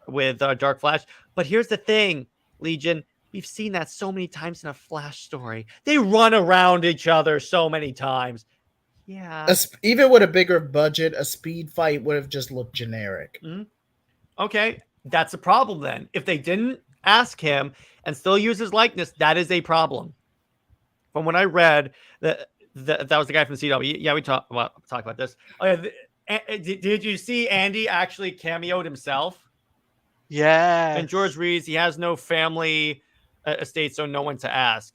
with Dark Flash, but here's the thing, Legion. We've seen that so many times in a Flash story. They run around each other so many times. Yeah. Even with a bigger budget, a speed fight would have just looked generic. Mm-hmm. Okay, that's a problem then. If they didn't ask him and still use his likeness, that is a problem. From what I read, that was the guy from CW. Yeah, we talk about this. Oh, yeah, did you see Andy actually cameoed himself? Yeah. And George Reeves, he has no family estate, so no one to ask.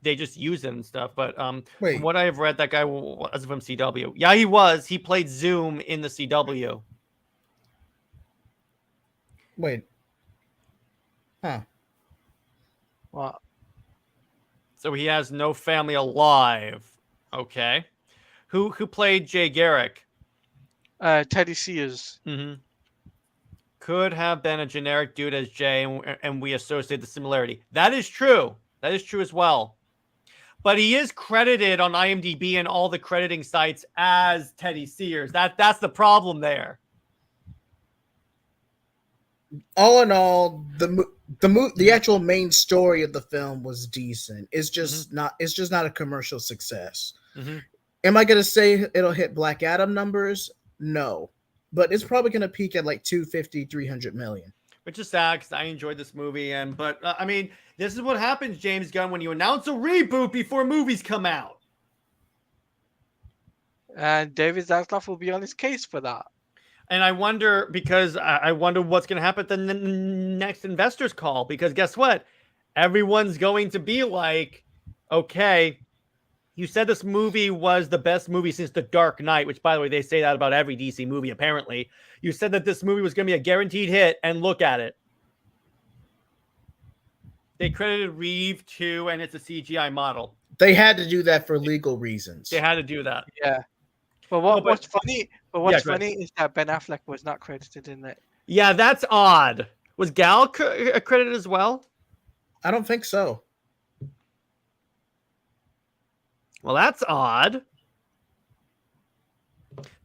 They just use him and stuff. But from what I've read, that guy was from CW. Yeah, he was. He played Zoom in the CW. Wait. Huh. What? So he has no family alive. Okay. Who played Jay Garrick? Teddy Sears. Mm-hmm. Could have been a generic dude as Jay, and we associate the similarity. That is true. That is true as well. But he is credited on IMDb and all the crediting sites as Teddy Sears. That's the problem there. All in all, the actual main story of the film was decent. It's just not a commercial success. Mm-hmm. Am I going to say it'll hit Black Adam numbers? No. But it's probably going to peak at like 250, 300 million. Which is sad because I enjoyed this movie. But I mean, this is what happens, James Gunn, when you announce a reboot before movies come out. And David Zaslav will be on his case for that. And I wonder, because I wonder what's going to happen at the next investors call. Because guess what? Everyone's going to be like, okay, you said this movie was the best movie since The Dark Knight, which, by the way, they say that about every DC movie, apparently. You said that this movie was going to be a guaranteed hit, and look at it. They credited Reeve too, and it's a CGI model. They had to do that for legal reasons. They had to do that. Yeah. But what's funny is that Ben Affleck was not credited in it. Yeah, that's odd. Was Gal credited as well? I don't think so. Well, that's odd.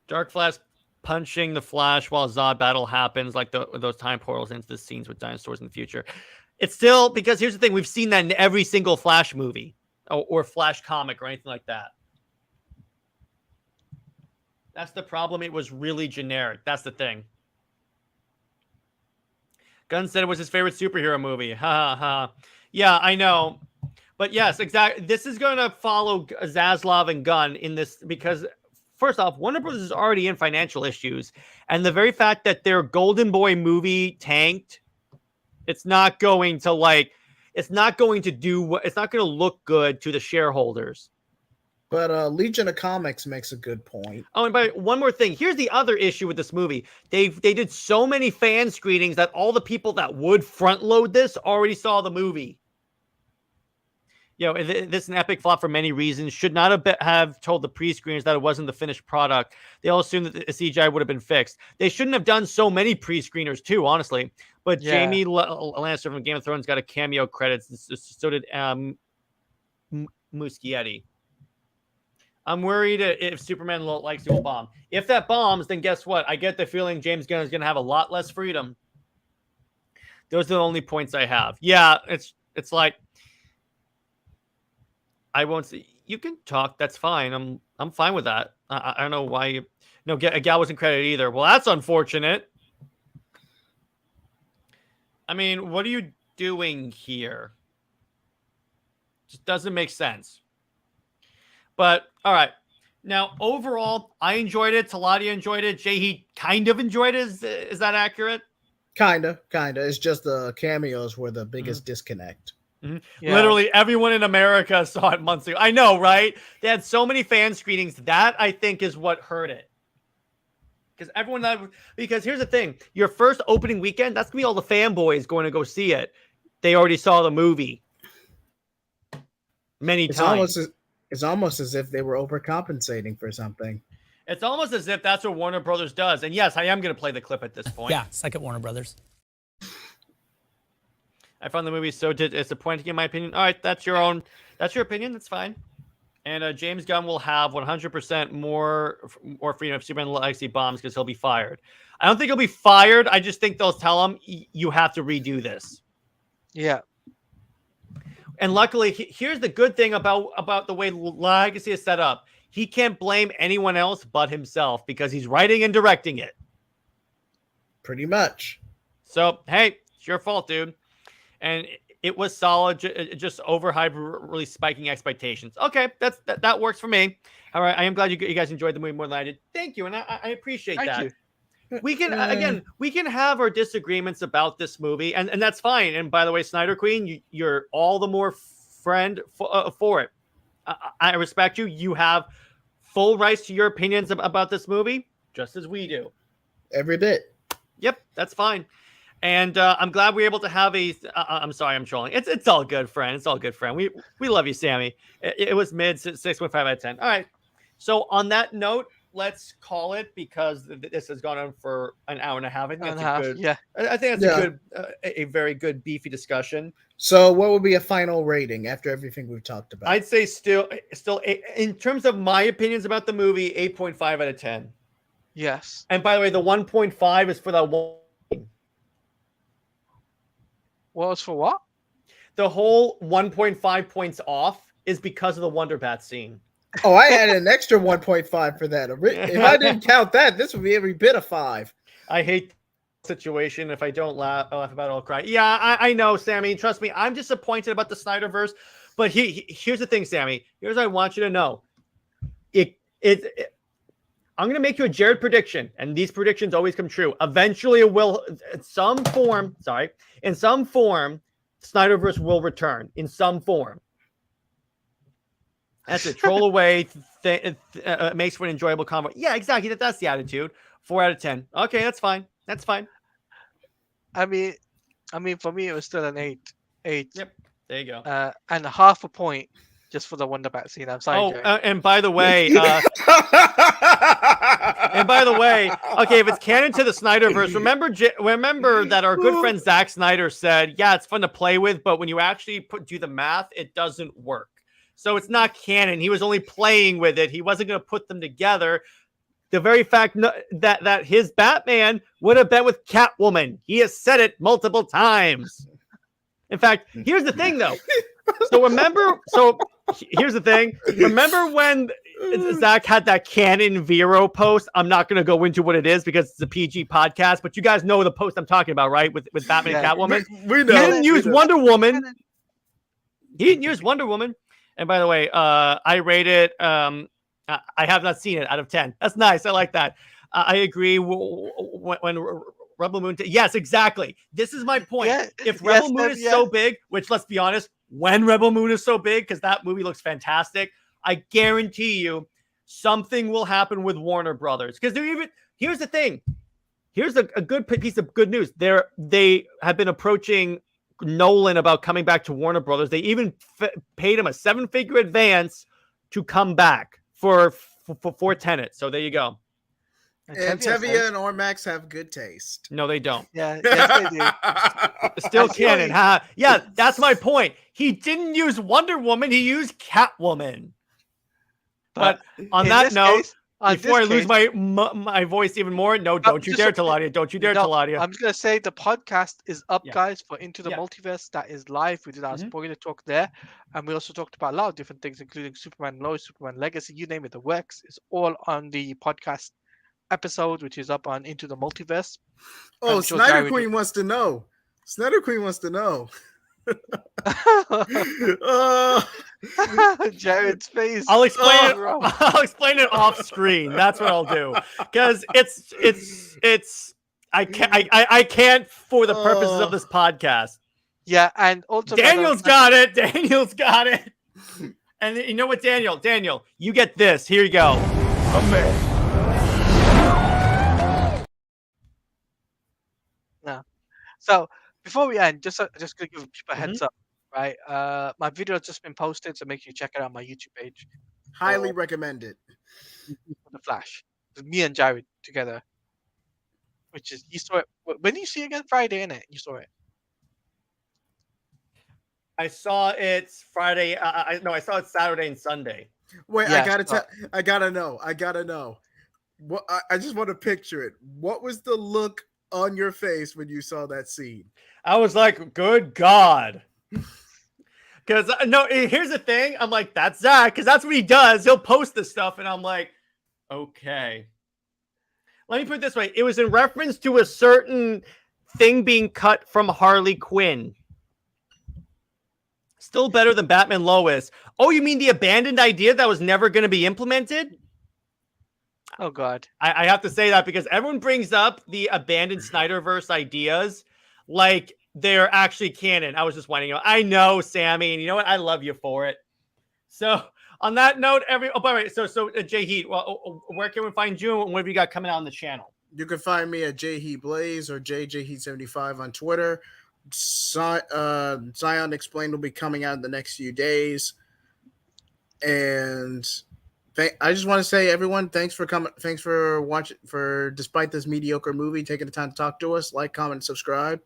Dark Flash punching the Flash while Zod battle happens, like those time portals into the scenes with dinosaurs in the future. It's still, because here's the thing, we've seen that in every single Flash movie or Flash comic or anything like that. That's the problem. It was really generic. That's the thing. Gunn said it was his favorite superhero movie. Ha ha ha. Yeah, I know. But yes, exactly. This is going to follow Zaslav and Gunn in this because, first off, Warner Bros. Is already in financial issues. And the very fact that their Golden Boy movie tanked, it's not going to look good to the shareholders. But Legion of Comics makes a good point. Oh, and by one more thing, here's the other issue with this movie. They did so many fan screenings that all the people that would front load this already saw the movie. You know, this is an epic flop for many reasons. Should not have told the pre-screeners that it wasn't the finished product. They all assumed that the CGI would have been fixed. They shouldn't have done so many pre-screeners too, honestly. But yeah. Jamie Lannister from Game of Thrones got a cameo credit. So did Muschietti. I'm worried if Superman likes to bomb. If that bombs, then guess what? I get the feeling James Gunn is going to have a lot less freedom. Those are the only points I have. Yeah, it's like, I won't say you can talk. That's fine. I'm fine with that. I don't know why. Gal wasn't credited either. Well, that's unfortunate. I mean, what are you doing here? Just doesn't make sense. But all right. Now, overall, I enjoyed it. Teladia enjoyed it. JJheat kind of enjoyed it. Is that accurate? Kinda. It's just the cameos were the biggest disconnect. Yeah. Literally everyone in America saw it months ago. I know, right? They had so many fan screenings. That, I think, is what hurt it. Because here's the thing. Your first opening weekend, that's going to be all the fanboys going to go see it. They already saw the movie many times. It's almost as if they were overcompensating for something. It's almost as if that's what Warner Brothers does. And yes, I am going to play the clip at this point. Yeah, second Warner Brothers. I found the movie so disappointing in my opinion. All right, that's your opinion. That's fine. And James Gunn will have 100% more freedom if Superman Legacy bombs because he'll be fired. I don't think he'll be fired. I just think they'll tell him you have to redo this. Yeah. And luckily, here's the good thing about the way Legacy is set up. He can't blame anyone else but himself because he's writing and directing it. Pretty much. So, hey, it's your fault, dude. And it was solid, just overhyped, really spiking expectations. Okay, that works for me. All right, I am glad you guys enjoyed the movie more than I did. Thank you, and I appreciate that. Thank you. We can we can have our disagreements about this movie, and that's fine. And by the way, SnyderQueen, you're all the more friend for it. I respect you. You have full rights to your opinions about this movie, just as we do. Every bit. Yep, that's fine. And I'm glad we were able to have I'm sorry, I'm trolling. It's all good, friend. It's all good, friend. We love you, Sammy. It was mid 6.5 out of 10. All right. So on that note, let's call it because this has gone on for an hour and a half. I think that's a good. Yeah. I think that's a good, a very good beefy discussion. So what would be a final rating after everything we've talked about? I'd say still in terms of my opinions about the movie, 8.5 out of 10. Yes. And by the way, the 1.5 is for that one. Well, it's for what? The whole 1.5 points off is because of the Wonder Bat scene. Oh, I had an extra 1.5 for that. If I didn't count that, this would be every bit of 5. I hate the situation. If I don't laugh about it, I'll cry. Yeah, I know, Sammy. Trust me, I'm disappointed about the Snyderverse. But here's the thing, Sammy. Here's what I want you to know. I'm going to make you a Jared prediction, and these predictions always come true. Eventually, it will, in some form, Snyderverse will return in some form. That's it. Troll away. Makes for an enjoyable convo. Yeah, exactly. That's the attitude. 4 out of 10. Okay, that's fine. That's fine. I mean, for me, it was still an 8. Yep. There you go. And half a point just for the Wonder Bat scene. I'm sorry. And by the way, okay, if it's canon to the Snyderverse, remember that our good friend Zack Snyder said, yeah, it's fun to play with, but when you actually do the math, it doesn't work. So it's not canon. He was only playing with it. He wasn't going to put them together. The very fact that his Batman would have been with Catwoman. He has said it multiple times. In fact, here's the thing, though. Here's the thing. Remember when Zach had that Canon Vero post? I'm not going to go into what it is because it's a PG podcast, but you guys know the post I'm talking about, right? With Batman and Catwoman. We know. He didn't use Wonder Woman. He didn't use Wonder Woman. And by the way, I rate it. I have not seen it out of 10. That's nice. I like that. I agree. When Rebel Moon. Yes, exactly. This is my point. Yeah, if Rebel Moon is so big, which let's be honest, when Rebel Moon is so big, because that movie looks fantastic, I guarantee you something will happen with Warner Brothers. Because here's the thing. Here's a good piece of good news. They have been approaching Nolan about coming back to Warner Brothers. They even paid him a 7-figure advance to come back for Tenet. So there you go. And Tevye and Ormax have good taste. No, they don't. Yeah, yes, they do. Still canon, huh? Yeah, that's my point. He didn't use Wonder Woman. He used Catwoman. But on that note, before I lose my voice even more, don't you dare, Teladia. Don't you dare, Teladia. I'm just going to say the podcast is up, guys, for Into the Multiverse. That is live. We did our spoiler talk there. And we also talked about a lot of different things, including Superman Lois, Superman Legacy, you name it, the works. It's all on the podcast episode, which is up on Into the Multiverse. Oh, SnyderQueen wants to know. SnyderQueen wants to know. Jared's face. I'll explain it. I'll explain it off screen. That's what I'll do. Because it's I can't for the purposes of this podcast. Yeah, and also Daniel's got it. Daniel's got it. And you know what, Daniel, you get this. Here you go. No. So before we end, just gonna give people a heads up, right? My video has just been posted, so make sure you check it out on my YouTube page. Highly recommend it. For the Flash, with me and Jared together. Which is, you saw it. When did you see it again? Friday, innit? You saw it. I saw it Friday. I saw it Saturday and Sunday. Wait, yeah, I gotta know. What I just want to picture it. What was the look on your face when you saw that scene? I was like, good God. Because no, here's the thing. I'm like, that's Zach, because that's what he does. He'll post this stuff, and I'm like, okay. Let me put it this way. It was in reference to a certain thing being cut from Harley Quinn. Still better than Batman Lois. Oh, you mean the abandoned idea that was never going to be implemented? Oh, God. I have to say that because everyone brings up the abandoned Snyderverse ideas like they're actually canon. I was just winding up. I know, Sammy, and you know what? I love you for it. So on that note, by the way, so JJheat, well, where can we find you and what have you got coming out on the channel? You can find me at JJheat Plays or JJheat75 on Twitter. Zion Explained will be coming out in the next few days. And I just want to say, everyone, thanks for coming. Thanks for watching. Despite this mediocre movie, taking the time to talk to us. Like, comment, subscribe.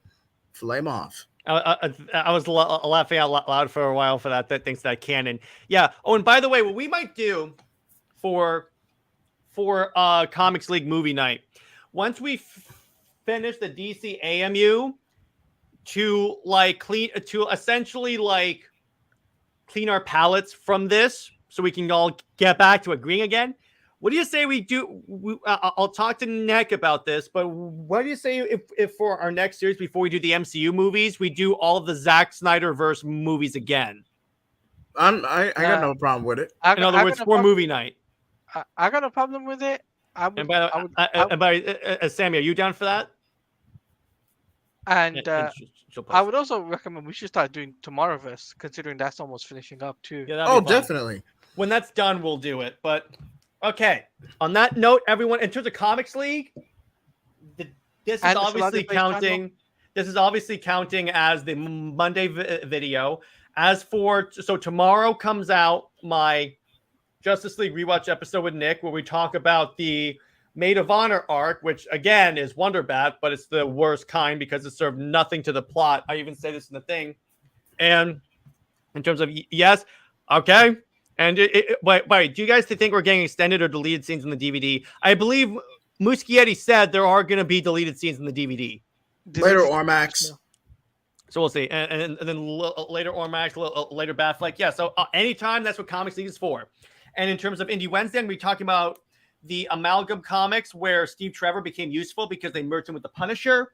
Flame off. I was laughing out loud for a while for that thinks that canon. Yeah. Oh, and by the way, what we might do for Comics League movie night, once we finish the DC AMU, to essentially clean our palates from this, so we can all get back to agreeing again. What do you say we do? I'll talk to Nick about this, but what do you say if for our next series, before we do the MCU movies, we do all of the Zack Snyderverse movies again? I got no problem with it. In other words, for movie night. I got no problem with it. Sammy, are you down for that? And I would also recommend we should start doing Tomorrowverse, considering that's almost finishing up too. Yeah, definitely. When that's done, we'll do it. But okay. On that note, everyone, in terms of Comics League, this is obviously counting. This is obviously counting as the Monday video. As for tomorrow comes out my Justice League rewatch episode with Nick, where we talk about the Maid of Honor arc, which again is Wonderbat, but it's the worst kind because it served nothing to the plot. I even say this in the thing. And in terms of yes, okay. And wait, do you guys think we're getting extended or deleted scenes in the DVD? I believe Muschietti said there are going to be deleted scenes in the DVD. Later Ormax. So we'll see. And then later Ormax, later Batfleck. Yeah, so anytime, that's what Comics League is for. And in terms of Indie Wednesday, we're talking about the Amalgam comics where Steve Trevor became useful because they merged him with the Punisher.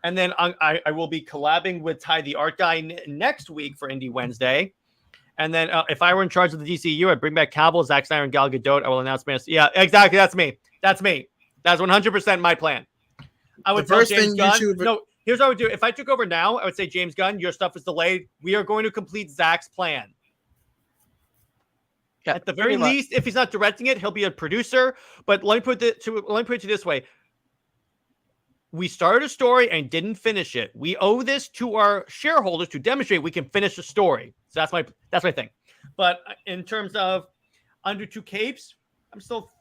And then I will be collabing with Ty the Art Guy next week for Indie Wednesday. And then if I were in charge of the DCU, I'd bring back Cavill, Zack Snyder, and Gal Gadot. I will announce my... Yeah, exactly. That's me. That's 100% my plan. I would tell James Gunn... No, here's what I would do. If I took over now, I would say, James Gunn, your stuff is delayed. We are going to complete Zack's plan. Yeah, at the very least, if he's not directing it, he'll be a producer. But let me put it to you this way: we started a story and didn't finish it. We owe this to our shareholders to demonstrate we can finish the story. So that's my thing. But in terms of Under Two Capes, I'm still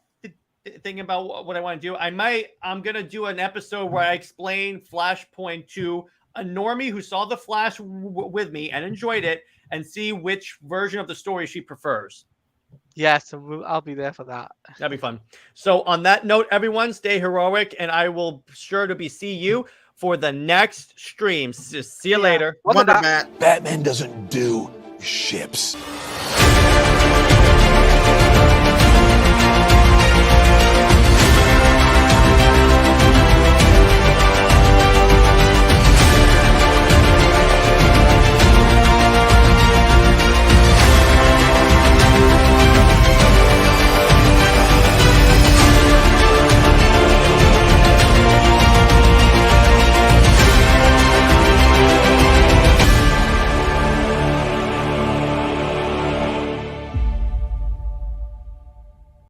thinking about what I want to do. I'm gonna do an episode where I explain Flashpoint to a normie who saw the Flash with me and enjoyed it, and see which version of the story she prefers. Yes, I'll be there for that. That'd be fun. So on that note, everyone, stay heroic, and I will sure to see you for the next stream. See you later. Batman doesn't do ships.